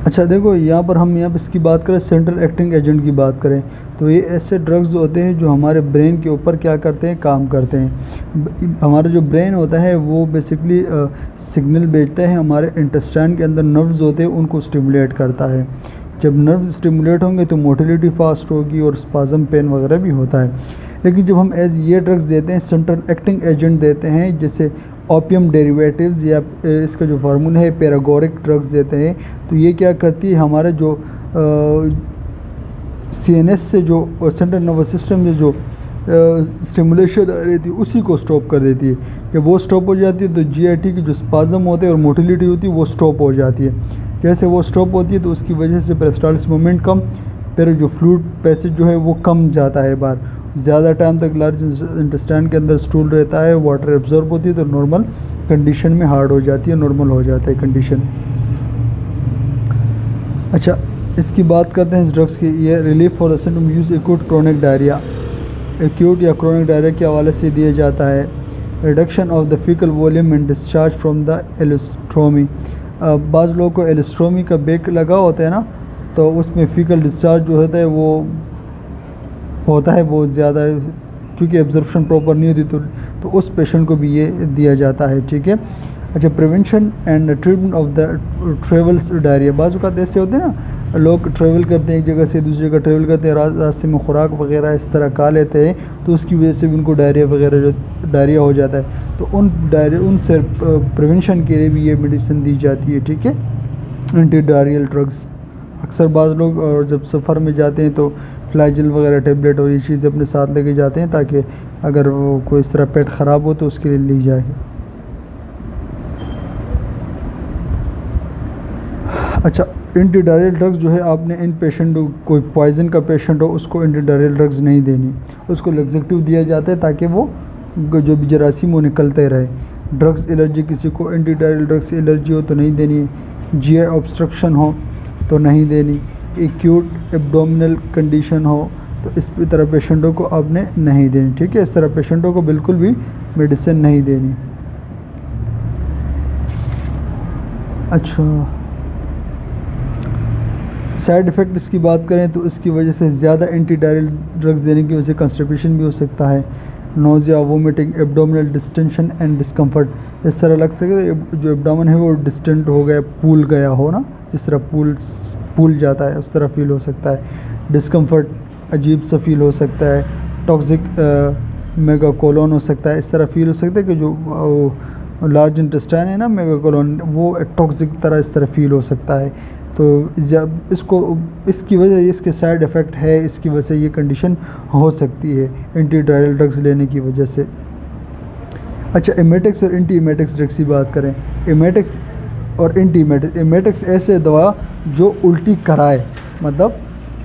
अच्छा देखो, यहाँ पर हम इसकी बात करें, सेंट्रल एक्टिंग एजेंट की बात करें तो ये ऐसे ड्रग्स होते हैं जो हमारे ब्रेन के ऊपर क्या करते हैं, काम करते हैं। हमारा जो ब्रेन होता है वो बेसिकली सिग्नल भेजता है, हमारे इंटेस्टाइन के अंदर नर्व्स होते हैं उनको स्टिमुलेट करता है। जब नर्व्स स्टिमुलेट होंगे तो मोटिलिटी फास्ट होगी और स्पाज्म पेन वगैरह भी होता है। लेकिन जब हम ये ड्रग्स देते हैं, सेंट्रल एक्टिंग एजेंट देते हैं, जैसे ओपियम डेरिवेटिव्स या इसका जो फार्मूला है पैरागोरिक ड्रग्स देते हैं, तो ये क्या करती है, हमारे जो CNS से जो सेंट्रल नर्वस सिस्टम में जो स्टिमुलेशन आ रही थी उसी को स्टॉप कर देती है। जब वो स्टॉप हो जाती है तो GIT की जो स्पाज्म होते हैं और मोटिलिटी होती है वो स्टॉप हो जाती है। जैसे वो स्टॉप होती है तो उसकी वजह से पेरिस्टाल्सिस मूवमेंट कम, फिर जो फ्लूइड पैसेज जो है वो कम जाता है बाहर, ज़्यादा टाइम तक लार्ज इंटेस्टाइन के अंदर स्टूल रहता है, वाटर एब्जॉर्ब होती है तो नॉर्मल कंडीशन में हार्ड हो जाती है, नॉर्मल हो जाता है कंडीशन। अच्छा, इसकी बात करते हैं इस ड्रग्स की। ये relief for the symptom use acute chronic diarrhoea, acute या क्रोनिक डायरिया के हवाले से दिया जाता है। Reduction of the faecal volume and discharge from the ileostomy. बाज़ लोगों को एलोस्ट्रोमी का बेक लगा होता है ना, तो उसमें फीकल डिस्चार्ज जो होता है वो होता है बहुत ज़्यादा, क्योंकि एब्जॉर्प्शन प्रॉपर नहीं होती तो उस पेशेंट को भी ये दिया जाता है, ठीक है। अच्छा, prevention and treatment of the travels diarrhoea. बाज़ औक़ात ऐसे होते हैं ना, लोग ट्रैवल करते हैं एक जगह से दूसरी जगह ट्रैवल करते हैं, रास्ते में खुराक वगैरह इस तरह खा लेते हैं तो उसकी वजह से भी उनको डायरिया वगैरह जो डायरिया हो जाता है, तो उनसे प्रिवेंशन के लिए भी ये मेडिसिन दी जाती है, ठीक है, एंटी डायरियल ड्रग्स। अक्सर बाज़ लोग और जब सफ़र में जाते हैं तो फ्लाइजिल वगैरह टेबलेट और ये चीज़ें अपने साथ लेके जाते हैं ताकि अगर वो कोई इस तरह पेट ख़राब हो तो उसके लिए ली जाए। अच्छा, एंटी डायरियल ड्रग्स जो है आपने इन पेशेंट, कोई पॉइजन का पेशेंट हो उसको एंटी डायरियल ड्रग्स नहीं देनी, उसको लैक्सेटिव दिया जाता है ताकि वो जो भी जरासीम वो निकलते रहे। ड्रग्स एलर्जी, किसी को एंटी डायरियल ड्रग्स से एलर्जी हो तो नहीं देनी, जीआई ऑब्स्ट्रक्शन हो तो नहीं देनी, एक्यूट एब्डोमिनल कंडीशन हो तो इस तरह पेशेंटों को आपने नहीं देनी, ठीक है। इस तरह पेशेंटों को बिल्कुल भी मेडिसिन नहीं देनी। अच्छा, साइड इफ़ेक्ट इसकी बात करें तो इसकी वजह से ज़्यादा एंटी डायरियल ड्रग्स देने की वजह से कंस्टिपेशन भी हो सकता है, nausea, vomiting, abdominal distension and discomfort. इस तरह लग सकता है जो एब्डोमेन है वो डिस्टेंट हो गया, फूल गया हो ना, जिस तरह फूल जाता है उस तरह फील हो सकता है। डिस्कम्फर्ट, अजीब सा फील हो सकता है। टॉक्सिक मेगाकोलोन हो सकता है, इस तरह फील हो सकता है कि जो लार्ज इंटेस्टाइन है ना, मेगाकोलोन, वो टॉक्सिक तरह इस तरह फील हो सकता है। तो इसको, इसकी वजह, इसके साइड इफ़ेक्ट है, इसकी वजह से ये कंडीशन हो सकती है एंटी डायरियल ड्रग्स लेने की वजह से। अच्छा, एमेटिक्स और एंटी एमेटिक्स ड्रग्स की बात करें। एमेटिक्स और एंटी एमेटिक्स। एमेटिक्स ऐसे दवा जो उल्टी कराए, मतलब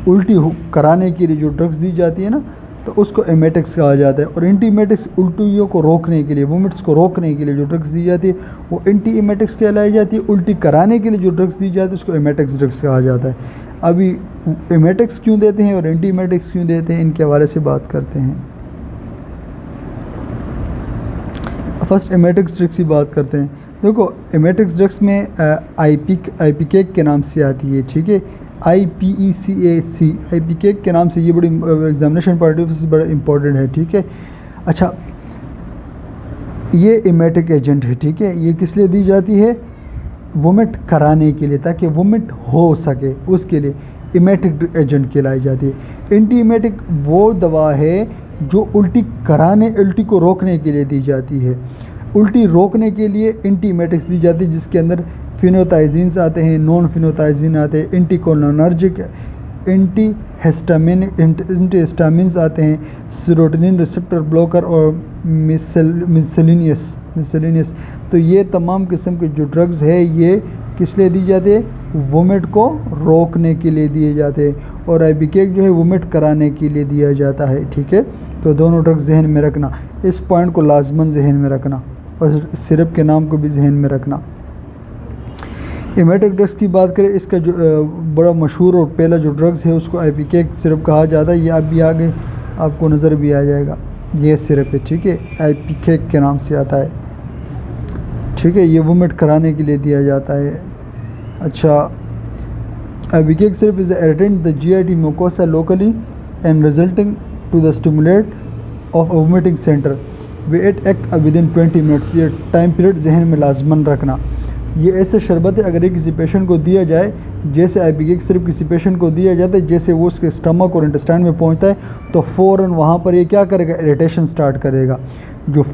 उल्टी कराने के लिए जो ड्रग्स दी जाती है ना, तो उसको एमेटिक्स कहा जाता है। और एंटी एमेटिक्स उल्टियों को रोकने के लिए, वोमिट्स को रोकने के लिए जो ड्रग्स दी जाती है वो एंटी एमेटिक्स कहलाई जाती है। उल्टी कराने के लिए जो ड्रग्स दी जाती है उसको एमेटिक्स ड्रग्स कहा जाता है। अभी एमेटिक्स क्यों देते हैं और एंटी एमेटिक्स क्यों देते हैं, इनके हवाले से बात करते हैं। फर्स्ट एमेटिक्स ड्रग्स की बात करते हैं। देखो, एमेटिक्स ड्रग्स में आईपीकेक के नाम से आती है, ठीक है, IPECAC, आईपीकेक के नाम से। ये बड़ी एग्जामिनेशन पॉइंट ऑफ से बड़ा इंपॉर्टेंट है, ठीक है। अच्छा, ये एमेटिक एजेंट है, ठीक है। ये किस लिए दी जाती है? वोमिट कराने के लिए, ताकि वोमिट हो सके, उसके लिए एमेटिक एजेंट कहलाई जाती है। एंटी एमेटिक वो दवा है जो उल्टी कराने, उल्टी को रोकने के लिए दी जाती है। उल्टी रोकने के लिए एंटी एमेटिक्स दी जाती है, जिसके अंदर फिनोथाइजीन्स आते हैं, नॉन फिनोथाइजीन आते हैं, एंटीकोलिनर्जिक, एंटीहिस्टामिन्स आते हैं, सेरोटोनिन रिसेप्टर ब्लॉकर और मिसलिनियस। तो ये तमाम किस्म के जो ड्रग्स है ये किस लिए दी जाती है? वोमिट को रोकने के लिए दिए जाते हैं। और आईपीकेक जो है वोमिट कराने के लिए दिया जाता है, ठीक है। तो दोनों ड्रग्स जहन में रखना, इस पॉइंट को लाजमन जहन में रखना, और सिरप के नाम को भी जहन में रखना। एमेटिक ड्रग्स की बात करें, इसका जो बड़ा मशहूर और पहला जो ड्रग्स है उसको आईपीकेक सिरप कहा जाता है। ये अभी आगे आपको नज़र भी आ जाएगा, ये सिरप है, ठीक है, आईपीकेक के नाम से आता है, ठीक है। ये वोमिट कराने के लिए दिया जाता है। अच्छा, ipecac syrup is irritant the GIT mucosa locally and resulting to the stimulate of vomiting center. It act within 20 minutes। ये टाइम पीरियड जहन में लाजमन रखना। ये ऐसे शरबत है, अगर ये किसी पेशेंट को दिया जाए, जैसे आईपीकेक सिर्फ किसी पेशेंट को दिया जाता है, जैसे वो उसके स्टमक और इंटेस्टाइन में पहुंचता है तो फ़ौरन वहाँ पर ये क्या करेगा? इरिटेशन स्टार्ट करेगा। जो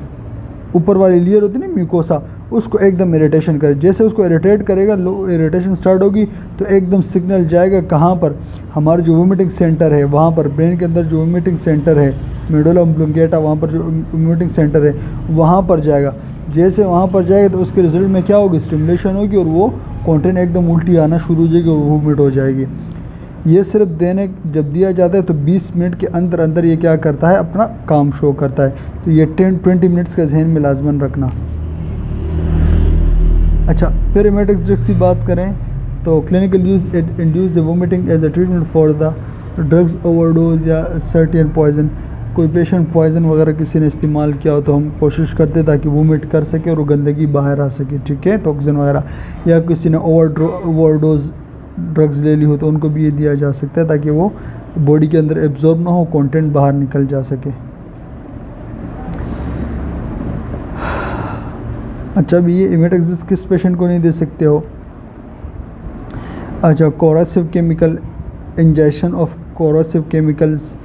ऊपर वाली लेयर होती है ना, म्यूकोसा, उसको एकदम इरिटेशन करे। जैसे उसको इरिटेट करेगा, लो इरिटेशन स्टार्ट होगी तो एकदम सिग्नल जाएगा कहाँ पर? हमारा जो वोमिटिंग सेंटर है वहाँ पर, ब्रेन के अंदर जो वोमिटिंग सेंटर है, मेडुला ऑब्लिंगेटा, वहाँ पर जो वोमिटिंग सेंटर है वहाँ पर जाएगा। जैसे वहाँ पर जाएगा तो उसके रिजल्ट में क्या होगी? स्टिमुलेशन होगी और वो कंटेंट एकदम उल्टी आना शुरू हो जाएगी और वोमिट हो जाएगी। ये सिर्फ देने जब दिया जाता है तो 20 मिनट के अंदर अंदर ये क्या करता है? अपना काम शो करता है। तो ये 10-20 मिनट्स का जहन में लाजमन रखना। अच्छा, फिर एमेटिक ड्रग्स की बात करें तो clinical use induce the vomiting as a treatment for the drugs overdose या सर्टेन पॉइजन। कोई पेशेंट पॉइजन वगैरह किसी ने इस्तेमाल किया हो तो हम कोशिश करते ताकि वोमिट कर सके और वो गंदगी बाहर आ सके, ठीक है, टॉक्सिन वगैरह, या किसी ने ओवरडोज ड्रग्स ले ली हो तो उनको भी ये दिया जा सकता है ताकि वो बॉडी के अंदर एब्जॉर्ब ना हो, कंटेंट बाहर निकल जा सके। अच्छा, अभी ये एमेटिक ड्रग्स किस पेशेंट को नहीं दे सकते हो? अच्छा, corrosive chemical, injection of corrosive chemicals,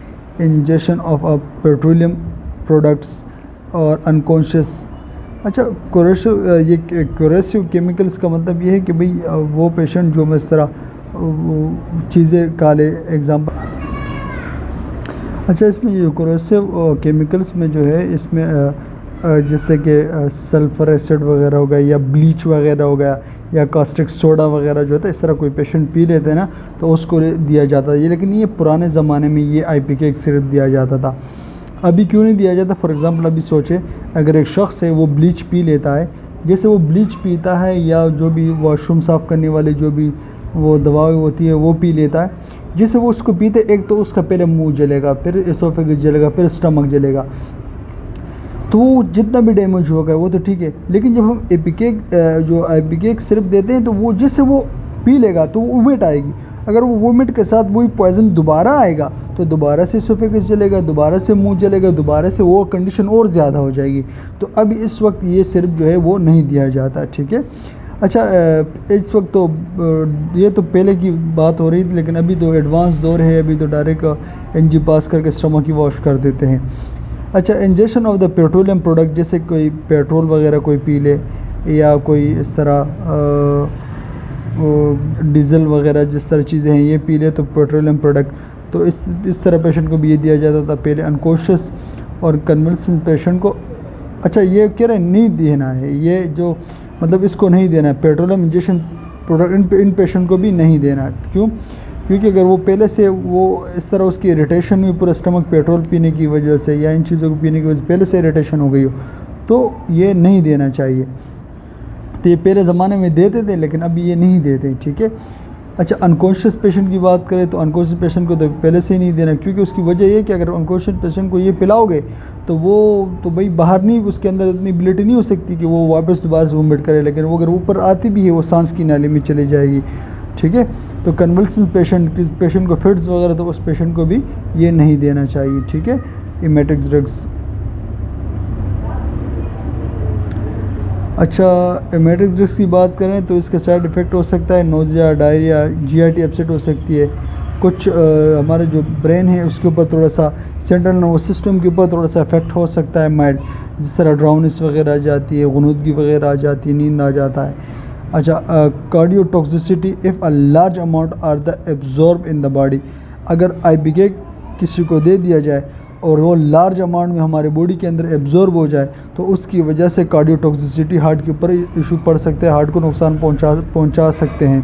injection of petroleum products और अनकॉन्शियस। अच्छा, कोरोसिव केमिकल्स का मतलब ये है कि भाई वो पेशेंट जो इस तरह चीज़ें काले एग्जाम्पल। अच्छा, इसमें ये कोरोसिव केमिकल्स में जो है, इसमें जैसे कि सल्फ़र एसिड वगैरह हो गया या ब्लीच वगैरह हो गया या कास्टिक सोडा वगैरह जो होता है, इस तरह कोई पेशेंट पी लेते हैं ना तो उसको दिया जाता है ये। लेकिन ये पुराने ज़माने में ये IPK सिरप दिया जाता था, अभी क्यों नहीं दिया जाता? फॉर एग्ज़ाम्पल अभी सोचे अगर एक शख्स है वो ब्लीच पी लेता है, जैसे वो ब्लीच पीता है या जो भी वॉशरूम साफ़ करने वाले जो भी वो दवाएं होती है वो पी लेता है, जैसे वो उसको पीते एक तो उसका पहले मुंह जलेगा, फिर एसोफेगस जलेगा, फिर स्टमक जलेगा, तो जितना भी डैमेज होगा वो तो ठीक है। लेकिन जब हम IPK सिरप देते हैं तो वो जैसे वो पी लेगा तो वो वोमिट आएगी, अगर वो वोमिट के साथ वही पॉइज़न दोबारा आएगा तो दोबारा से एसोफेगस जलेगा, दोबारा से मुंह जलेगा, दोबारा से वो कंडीशन और ज़्यादा हो जाएगी। तो अब इस वक्त ये सिरप जो है वो नहीं दिया जाता, ठीक है। अच्छा, इस वक्त तो ये तो पहले की बात हो रही थी, लेकिन अभी तो एडवांस दौर है, अभी तो डायरेक्ट NG पास करके स्टमक की वॉश कर देते हैं। अच्छा, injection of the petroleum product, जैसे कोई पेट्रोल वगैरह कोई पी ले या कोई इस तरह डीज़ल वगैरह जिस तरह चीज़ें हैं ये पी ले तो पेट्रोलियम प्रोडक्ट, तो इस तरह पेशेंट को भी ये दिया जाता था पहले, अनकॉन्शियस और कन्वल्सेंट पेशेंट को। अच्छा, ये कह रहे हैं नहीं देना है, ये जो मतलब इसको नहीं देना है, petroleum injection product in patient को भी नहीं देना है। क्यों? क्योंकि अगर वो पहले से वो इस तरह उसकी इरिटेशन हुई पूरा स्टमक पेट्रोल पीने की वजह से या इन चीज़ों को पीने की वजह से पहले से इरिटेशन हो गई हो तो ये नहीं देना चाहिए। तो ये पहले ज़माने में देते थे लेकिन अभी ये नहीं देते, ठीक है। अच्छा, अनकॉन्शियस पेशेंट की बात करें तो अनकॉन्शियस पेशेंट को तो पहले से ही नहीं देना, क्योंकि उसकी वजह ये कि अगर अनकॉन्शियस पेशेंट को ये पिलाओगे तो वो तो भाई बाहर नहीं, उसके अंदर इतनी एबिलिटी नहीं हो सकती कि वो वापस दोबारा से वोमिट करे, लेकिन वो अगर ऊपर आती भी है वो सांस की नाली में चली जाएगी, ठीक है। तो कन्वल्सेंट पेशेंट को फिट्स वगैरह तो उस पेशेंट को भी ये नहीं देना चाहिए, ठीक है, इमेटिक्स ड्रग्स। अच्छा, इमेटिक्स ड्रग्स की बात करें तो इसका साइड इफ़ेक्ट हो सकता है नोज़िया, डायरिया, GIT अपसेट हो सकती है, कुछ हमारे जो ब्रेन है उसके ऊपर थोड़ा सा, सेंट्रल नर्वस सिस्टम के ऊपर थोड़ा सा इफेक्ट हो सकता है माइल्ड, जिस तरह ड्राउनेस वगैरह आ जाती है, गुनूदगी वगैरह आ जाती है, नींद आ जाता है। अच्छा, cardiotoxicity if a large amount are the absorb in the body, अगर IPK किसी को दे दिया जाए और वो लार्ज अमाउंट में हमारे बॉडी के अंदर एब्जॉर्ब हो जाए तो उसकी वजह से कार्डियोटॉक्सिसिटी हार्ट के ऊपर इशू पड़ सकते हैं, हार्ट को नुकसान पहुंचा सकते हैं,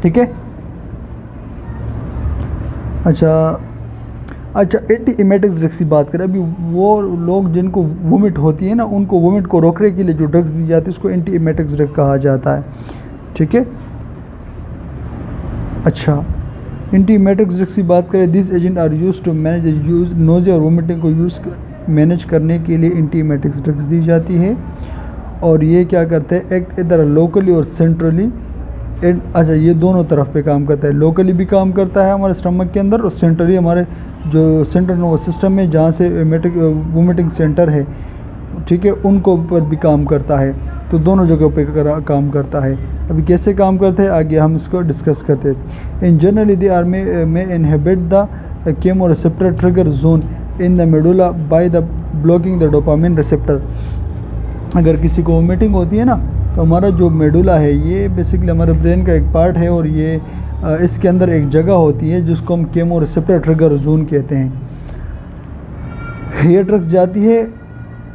ठीक है। अच्छा, एंटी इमेटिक्स ड्रग्स की बात करें, अभी वो लोग जिनको वोमिट होती है ना उनको वोमिट को रोकने के लिए जो ड्रग्स दी जाती है उसको एंटी इमेटिक्स ड्रग कहा जाता है, ठीक है। अच्छा, एंटी इमेटिक्स ड्रग्स की बात करें, this agent are use to manage the use nausea और वोमिटिंग को मैनेज करने के लिए एंटी इमेटिक्स ड्रग्स दी जाती है। और ये क्या करते हैं, एक्ट इधर लोकली और सेंट्रली, अच्छा ये दोनों तरफ पे काम करता है, लोकली भी काम करता है हमारे स्टमक के अंदर और सेंट्रली हमारे जो सेंट्रल नर्वस सिस्टम में जहाँ से वोमिटिंग सेंटर है, ठीक है, उनको ऊपर भी काम करता है, तो दोनों जगह पे काम करता है। अभी कैसे काम करते हैं आगे हम इसको डिस्कस करते हैं। इन जनरली दे आर में inhibit the chemoreceptor trigger zone in the medulla by the blocking the dopamine receptor. अगर किसी को वोमिटिंग होती है ना तो हमारा जो मेडुला है ये बेसिकली हमारे ब्रेन का एक पार्ट है और ये इसके अंदर एक जगह होती है जिसको हम केमोरेसेप्टर ट्रिगर जोन कहते हैं। ये ड्रग्स जाती है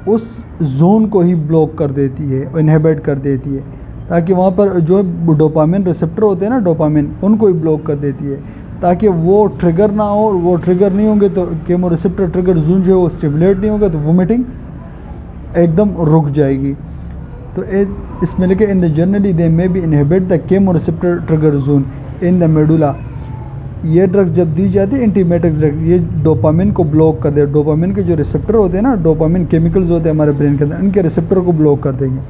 उस जोन को ही ब्लॉक कर देती है, इनहिबिट कर देती है, ताकि वहाँ पर जो डोपामिन रिसेप्टर होते हैं ना, डोपामिन, उनको ही ब्लॉक कर देती है ताकि वो ट्रिगर ना हो। वो ट्रिगर नहीं होंगे तो केमोरेसेप्टर ट्रिगर जोन जो है वो स्टिमुलेट नहीं होगा तो वोमिटिंग एकदम रुक जाएगी। तो इसमें लिखे in the generally they may be inhibit the chemoreceptor trigger zone in the medulla. ये ड्रग्स जब दी जाती है एंटीमेटिक्स ड्रग, ये डोपामिन को ब्लॉक कर दे। डोपामिन के जो रिसेप्टर होते हैं ना, डोपामिन केमिकल्स होते हैं हमारे ब्रेन के अंदर, इनके रिसेप्टर को ब्लॉक कर देंगे।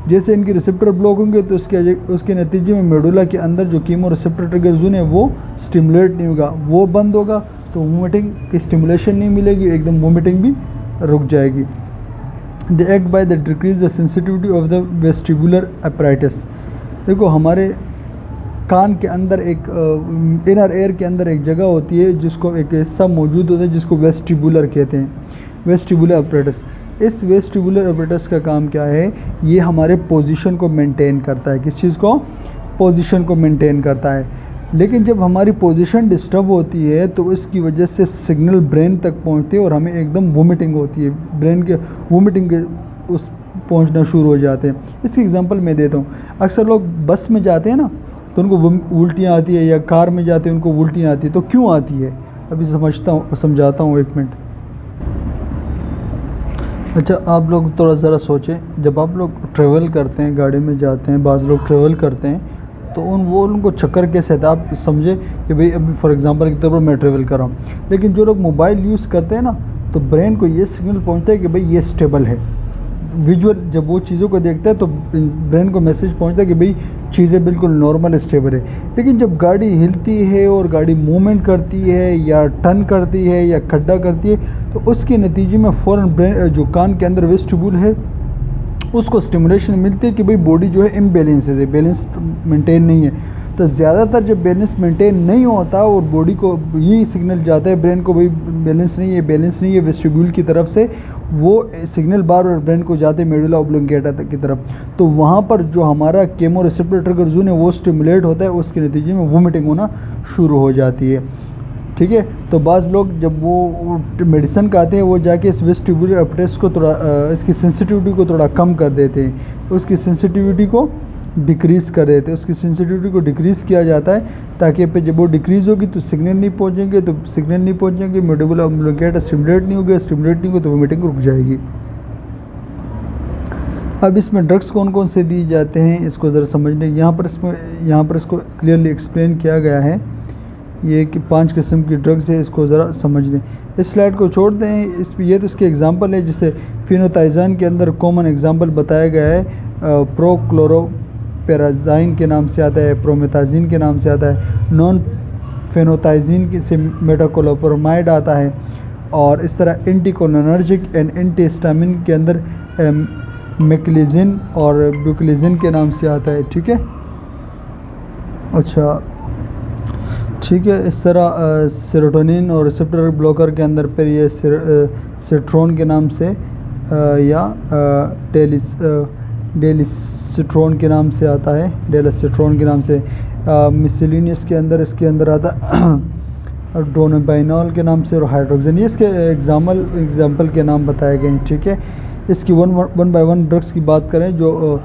जैसे इनके रिसेप्टर ब्लॉक होंगे तो उसके नतीजे में मेडुला के अंदर जो कीमो रिसेप्टर ट्रिगर जोन है वो स्टिमुलेट नहीं होगा, वो बंद होगा तो वोमिटिंग की स्टिमुलेशन नहीं मिलेगी, एकदम वोमिटिंग भी रुक जाएगी। They act by the decrease the sensitivity of the vestibular apparatus. देखो हमारे कान के अंदर एक इनर एयर के अंदर एक जगह होती है जिसको एक हिस्सा मौजूद होता है जिसको वेस्टिबुलर कहते हैं, वेस्टिबुलर अपैरेटस। इस वेस्टिबुलर अपैरेटस का काम क्या है, ये हमारे पोजीशन को मेंटेन करता है। किस चीज़ को? पोजीशन को मेंटेन करता है। लेकिन जब हमारी पोजीशन डिस्टर्ब होती है तो इसकी वजह से सिग्नल ब्रेन तक पहुंचते हैं और हमें एकदम वोमिटिंग होती है। ब्रेन के वोमिटिंग के उस पहुंचना शुरू हो जाते हैं। इसकी एग्जांपल मैं देता हूँ। अक्सर लोग बस में जाते हैं ना तो उनको उल्टियाँ आती है, या कार में जाते हैं उनको उल्टियाँ आती है। तो क्यों आती है, अभी समझाता हूँ 1 मिनट। अच्छा, आप लोग थोड़ा ज़रा सोचें, जब आप लोग ट्रैवल करते हैं, गाड़ी में जाते हैं, बाज़ लोग ट्रैवल करते हैं तो उनको चक्कर कैसे आता है। आप समझे कि भाई अभी फॉर एग्जांपल के तौर पर मैं ट्रैवल कर रहा हूँ, लेकिन जो लोग मोबाइल यूज़ करते हैं ना तो ब्रेन को ये सिग्नल पहुँचता है कि भाई ये स्टेबल है। विजुअल जब वो चीज़ों को देखता है तो ब्रेन को मैसेज पहुंचता है कि भाई चीज़ें बिल्कुल नॉर्मल स्टेबल है। लेकिन जब गाड़ी हिलती है और गाड़ी मूवमेंट करती है या टर्न करती है या खड्डा करती है तो उसके नतीजे में फ़ौरन ब्रेन जो कान के अंदर वेस्टिब्यूल है उसको स्टिमुलेशन मिलती है कि भाई बॉडी जो है इम्बैलेंस है, बैलेंस मेंटेन नहीं है। तो ज़्यादातर जब बैलेंस मेंटेन नहीं होता और बॉडी को यही सिग्नल जाता है ब्रेन को, भाई बैलेंस नहीं है वेस्टिब्यूल की तरफ से, वो सिग्नल बार बार ब्रेन को जाते मेडुला ऑब्लोंगेटा की तरफ। तो वहाँ पर जो हमारा केमोरेसेप्टर ट्रिगर जोन है वो स्टिमुलेट होता है, उसके नतीजे में वोमिटिंग होना शुरू हो जाती है। ठीक है, तो बाज़ लोग जब वो मेडिसिन खाते हैं वो जाके इस वेस्टिब्यूलर अपटेक्स को थोड़ा इसकी सेंसिटिविटी को थोड़ा कम कर देते हैं, उसकी सेंसिटिविटी को डिक्रीज़ कर देते हैं। उसकी सेंसिटिविटी को डिक्रीज़ किया जाता है ताकि पे जब वो डिक्रीज़ होगी तो सिग्नल नहीं पहुँचेंगे, मेडुला ऑब्लोंगेटा स्टिमुलेट नहीं होगा तो वोमिटिंग रुक जाएगी। अब इसमें ड्रग्स कौन कौन से दिए जाते हैं इसको ज़रा समझने, यहाँ पर इसको क्लियरली एक्सप्लेन किया गया है। ये कि 5 किस्म की ड्रग्स है, इसको ज़रा समझ लें। इस स्लाइड को छोड़ दें, ये तो इसके एग्जांपल है। जिसे फिनोथाइज़ान के अंदर कॉमन एग्जांपल बताया गया है, प्रोक्लोरोपेराज़ाइन के नाम से आता है, प्रोमेथाज़िन के नाम से आता है, नॉन फेनोथाइज़िन से मेटाकोलोप्रोमाइड आता है, और इस तरह एंटीकोलिनर्जिक एंड एंटीहिस्टामिन के अंदर मेक्लिजिन और ब्यूक्लिजिन के नाम से आता है। ठीक है, अच्छा ठीक है। इस तरह सेरोटोनिन और रिसेप्टर ब्लॉकर के अंदर फिर ये सेट्रोन के नाम से या डेलिसिट्रोन के नाम से आता है, डेलासिट्रोन के नाम से। मिसलिनियस के अंदर इसके अंदर आता है ड्रोनोबाइनॉल के नाम से और हाइड्रोक्सिन। ये इसके एग्जाम्पल के नाम बताए गए हैं। ठीक है, इसकी वन बाय वन ड्रग्स की बात करें जो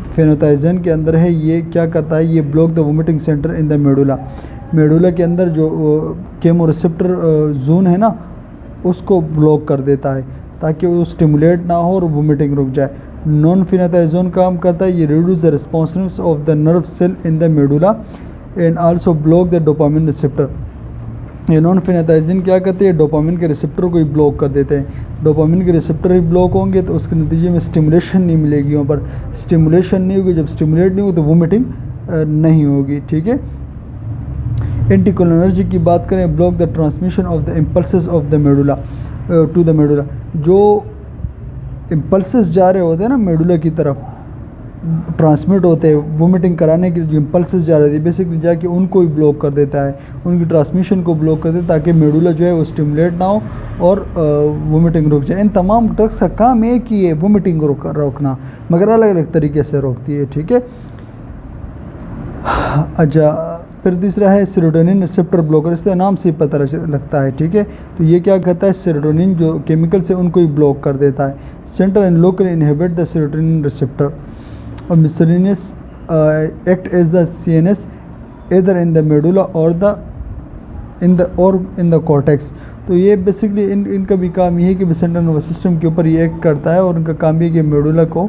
फेनोथाइज़न के अंदर है, ये क्या करता है, ये block the vomiting centre in the medulla के अंदर जो केमोरेसेप्टर जोन है ना उसको ब्लॉक कर देता है ताकि वो स्टिमुलेट ना हो और वोमिटिंग रुक जाए। नॉन फेनोथाइज़ोन काम करता है, ये reduce the responsiveness of the nerve cell in the medulla and also block the dopamine receptor. ये नॉन फेनोथाइज़िन क्या करते हैं, डोपामिन के रिसेप्टर को ही ब्लॉक कर देते हैं। डोपामिन के रिसेप्टर ही ब्लॉक होंगे तो उसके नतीजे में स्टिमुलेशन नहीं मिलेगी, वहाँ पर स्टिमुलेशन नहीं होगी। जब स्टिमुलेट नहीं होगी तो वोमिटिंग नहीं होगी। ठीक है, एंटीकोलिनर्जिक की बात करें, block the transmission of the impulses of the medulla to the medulla. जो इम्पल्सेस जा रहे होते हैं ना मेडुला की तरफ ट्रांसमिट होते हैं, वोमिटिंग कराने के जो इम्पल्सेस जा रहे थे बेसिकली जाके उनको ही ब्लॉक कर देता है, उनकी ट्रांसमिशन को ब्लॉक कर देता है ताकि मेडुला जो है वो स्टिमुलेट ना हो और वोमिटिंग रुक जाए। इन तमाम ड्रग्स का काम एक ही है, वोमिटिंग रोकना, मगर अलग अलग तरीके से रोकती है। ठीक है, अच्छा फिर तीसरा है सेरोटोनिन रिसेप्टर ब्लॉकर, इसका नाम से पता लगता है। ठीक है, तो ये क्या करता है, सेरोटोनिन जो केमिकल से उनको ही ब्लॉक कर देता है। Central and local inhibit the serotonin receptor और miscellaneous act as the CNS इधर इन द मेडुला और इन द कॉर्टेक्स। तो ये बेसिकली इनका भी काम ये है कि सेंट्रल नर्वस सिस्टम के ऊपर ये एक्ट करता है और उनका काम ये है कि मेडुला को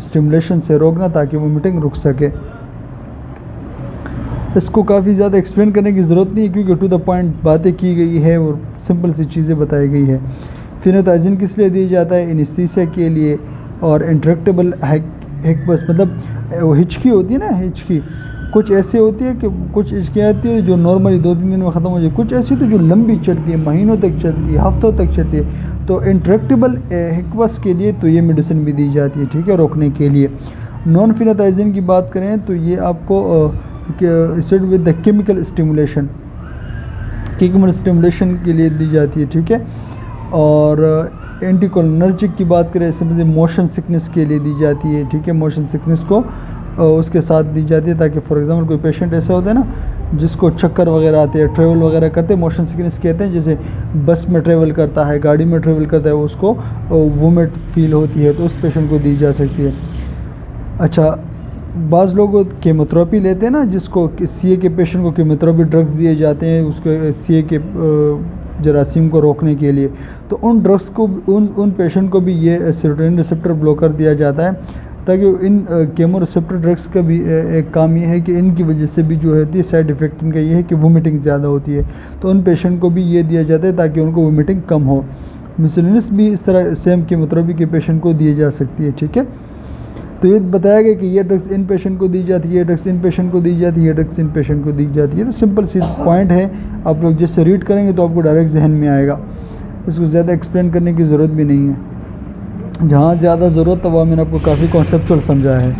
स्टिमुलेशन से रोकना ताकि वोमिटिंग रुक सके। इसको काफ़ी ज़्यादा एक्सप्लेन करने की ज़रूरत नहीं है क्योंकि टू द पॉइंट बातें की गई है और सिंपल सी चीज़ें बताई गई है। फेनोथाइज़िन किस लिए दिया जाता है, एनेस्थीसिया के लिए, और इंट्रैक्टेबल बस मतलब हिचकी होती है ना, हिचकी कुछ ऐसी होती है कि कुछ हिचकियाँ आती है जो नॉर्मली 2-3 दिन में ख़त्म हो जाए, कुछ ऐसी होती है जो लंबी चलती है, महीनों तक चलती है, हफ्तों तक चलती है। तो इंट्रैक्टेबल हिकबस के लिए तो ये मेडिसिन भी दी जाती है। ठीक है, रोकने के लिए। नॉन फेनोथाइज़िन की बात करें तो ये आपको stayed with the chemical stimulation के लिए दी जाती है। ठीक है, और एंटीकोलिनर्जिक की बात करें समझिए मोशन सिकनेस के लिए दी जाती है। ठीक है, मोशन सिकनेस को उसके साथ दी जाती है ताकि फॉर एग्जांपल कोई पेशेंट ऐसा होता है ना जिसको चक्कर वगैरह आते हैं, ट्रेवल वगैरह करते हैं, मोशन सिकनेस कहते हैं। जैसे बस में ट्रेवल करता है, गाड़ी में ट्रेवल करता है, उसको वोमिट फील होती है, तो उस पेशेंट को दी जा सकती है। अच्छा, बाज़ लोग केमोथेरेपी लेते हैं ना, जिसको सीए के पेशेंट को केमोथेरेपी ड्रग्स दिए जाते हैं उसके सीए के जरासीम को रोकने के लिए, तो उन ड्रग्स को उन पेशेंट को भी ये सेरोटोनिन रिसेप्टर ब्लॉकर दिया जाता है, ताकि इन केमो रिसेप्टर ड्रग्स का भी एक काम ये है कि इनकी वजह से भी जो होती है साइड इफ़ेक्ट इनका ये है कि वोमिटिंग ज़्यादा होती है, तो उन पेशेंट को भी ये दिया जाता है ताकि उनको वोमिटिंग कम हो। मिसलिनियस भी इस तरह सेम केमोथेरेपी के पेशेंट को दी जा सकती है, ठीक है। तो ये बताया गया कि ये ड्रग्स इन पेशेंट को दी जाती है, ये ड्रग्स इन पेशेंट को दी जाती है, ये ड्रग्स इन पेशेंट को दी जाती है। तो सिंपल सी पॉइंट है, आप लोग जिससे रीड करेंगे तो आपको डायरेक्ट जहन में आएगा, इसको ज़्यादा एक्सप्लेन करने की ज़रूरत भी नहीं है। जहाँ ज़्यादा ज़रूरत था वहाँ मैंने आपको काफ़ी कॉन्सेप्चुअल समझाया है।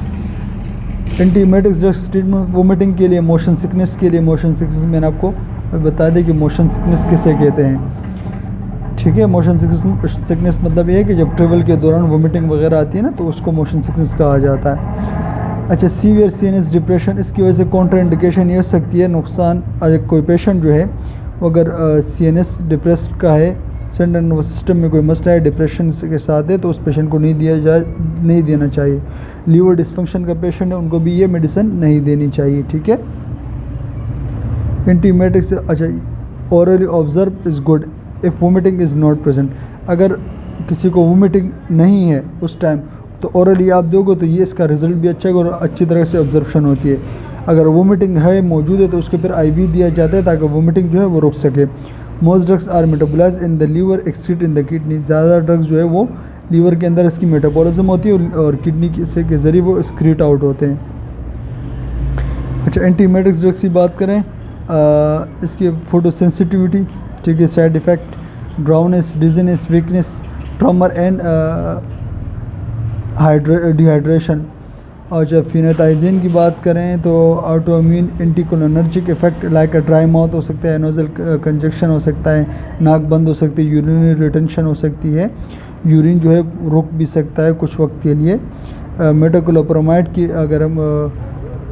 एंटीमेटिक्स ड्रग्स ट्रीटमेंट वोमिटिंग के लिए, मोशन सिकनेस के लिए। मोशन सिकनेस मैंने आपको बता दें कि मोशन सिकनेस किसे कहते हैं, ठीक है। मोशन सिकनेस मतलब ये है कि जब ट्रेवल के दौरान वोमिटिंग वगैरह आती है ना, तो उसको मोशन सिकनेस कहा जाता है। अच्छा, सीवियर सीएनएस डिप्रेशन, इसकी वजह से कॉन्ट्रा इंडिकेशन ये हो सकती है, नुकसान कोई पेशेंट जो है वो अगर सीएनएस डिप्रेस्ड का है, सेंट्रल नर्वस सिस्टम में कोई मसला है, डिप्रेशन के साथ है, तो उस पेशेंट को नहीं देना चाहिए। लीवर डिसफंक्शन का पेशेंट है, उनको भी ये मेडिसिन नहीं देनी चाहिए, ठीक है। एंटीमेटिक्स, अच्छा, orally observe is good if vomiting is not present. अगर किसी को वोमिटिंग नहीं है उस टाइम, तो ओरली आप दोगे तो ये इसका रिज़ल्ट भी अच्छा है और अच्छी तरह से ऑब्जर्वेशन होती है। अगर वोमिटिंग है मौजूद है तो उसके फिर आईवी दिया जाता है ताकि वोमिटिंग जो है वो रुक सके। Most drugs are metabolised in the liver, excrete in the kidney. ज़्यादा ड्रग्स जो है वो लीवर के अंदर इसकी मेटाबॉलिज्म होती है और किडनी के ज़रिए वो एक्सक्रीट आउट होते हैं। अच्छा, एंटीमेटिक्स ड्रग्स की बात करें, इसकी फोटोसेंसिटिविटी, ठीक है, side effect, drowsiness, dizziness, weakness, tremor and dehydration. और जब फिनाथाइजिन की बात करें तो autoimmune anticholinergic effect like a dry mouth हो सकता है, नोजल कंजक्शन हो सकता है, नाक बंद हो सकती है, यूरिनरी रिटेंशन हो सकती है, यूरिन जो है रुक भी सकता है कुछ वक्त के लिए। मेटाकोलोप्रोमाइड की अगर हम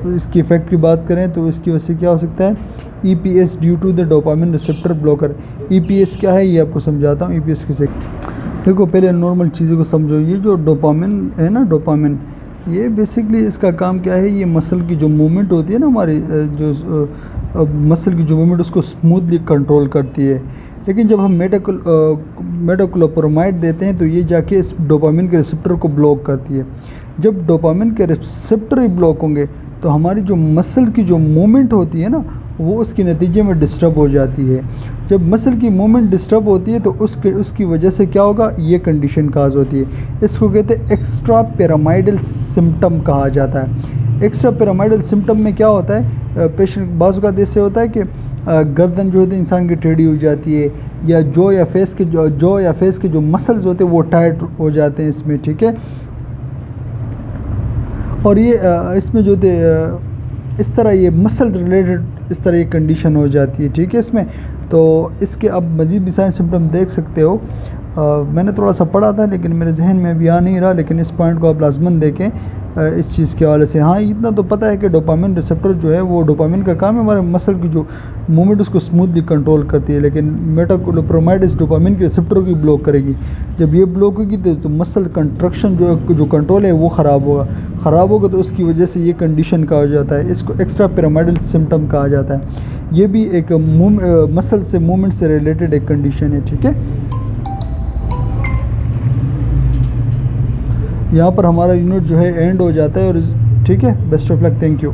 इसकी इफ़ेक्ट की बात करें तो इसकी वजह से क्या हो सकता है, EPS due to the dopamine receptor blocker. EPS क्या है ये आपको समझाता हूँ। EPS किसे, देखो पहले नॉर्मल चीज़ों को समझो। ये जो डोपामिन है ना, डोपामिन, ये बेसिकली इसका काम क्या है, ये मसल की जो मूवमेंट होती है ना हमारी, जो मसल की जो मूवमेंट उसको स्मूथली कंट्रोल करती है। लेकिन जब हम मेटाकोलोप्रोमाइड देते हैं तो ये जाके इस डोपामिन के रिसेप्टर को ब्लॉक करती है। जब डोपामिन के रिसेप्टर ही ब्लॉक होंगे तो हमारी जो मसल की जो मूवमेंट होती है ना, वो उसके नतीजे में डिस्टर्ब हो जाती है। जब मसल की मूवमेंट डिस्टर्ब होती है तो उसकी वजह से क्या होगा, ये कंडीशन काज होती है। इसको कहते हैं एक्स्ट्रा पिरामिडल सिम्टम कहा जाता है। एक्स्ट्रा पिरामिडल सिम्टम में क्या होता है, पेशेंट बाजू का ऐसे होता है कि गर्दन जो होती है इंसान की टेढ़ी हो जाती है, या जो या फेस के जो मसल्स होते हैं वो टाइट हो जाते हैं इसमें, ठीक है। और ये इसमें जो इस तरह ये मसल रिलेटेड इस तरह ये कंडीशन हो जाती है, ठीक है इसमें। तो इसके अब मज़ीद भी सारे सिम्टम देख सकते हो। मैंने थोड़ा सा पढ़ा था लेकिन मेरे जहन में अभी आ नहीं रहा, लेकिन इस पॉइंट को आप लाजमन देखें इस चीज़ के हवाले से। हाँ, इतना तो पता है कि डोपामिन रिसेप्टर जो है वो डोपामिन का काम है हमारे मसल की जो मूवमेंट उसको स्मूथली कंट्रोल करती है, लेकिन मेटाकोलोप्रोमाइड इस डोपामिन के रिसेप्टर को ब्लॉक करेगी। जब ये ब्लॉक होगी तो मसल कंट्रक्शन जो कंट्रोल है वो ख़राब होगा तो उसकी वजह से ये कंडीशन कहा जाता है। इसको एक्स्ट्रा पिरामिडल सिम्टम कहा जाता है। ये भी एक मसल से मूवमेंट से रिलेटेड एक कंडीशन है, ठीक है। यहाँ पर हमारा यूनिट जो है एंड हो जाता है और ठीक है। Best of luck, thank you.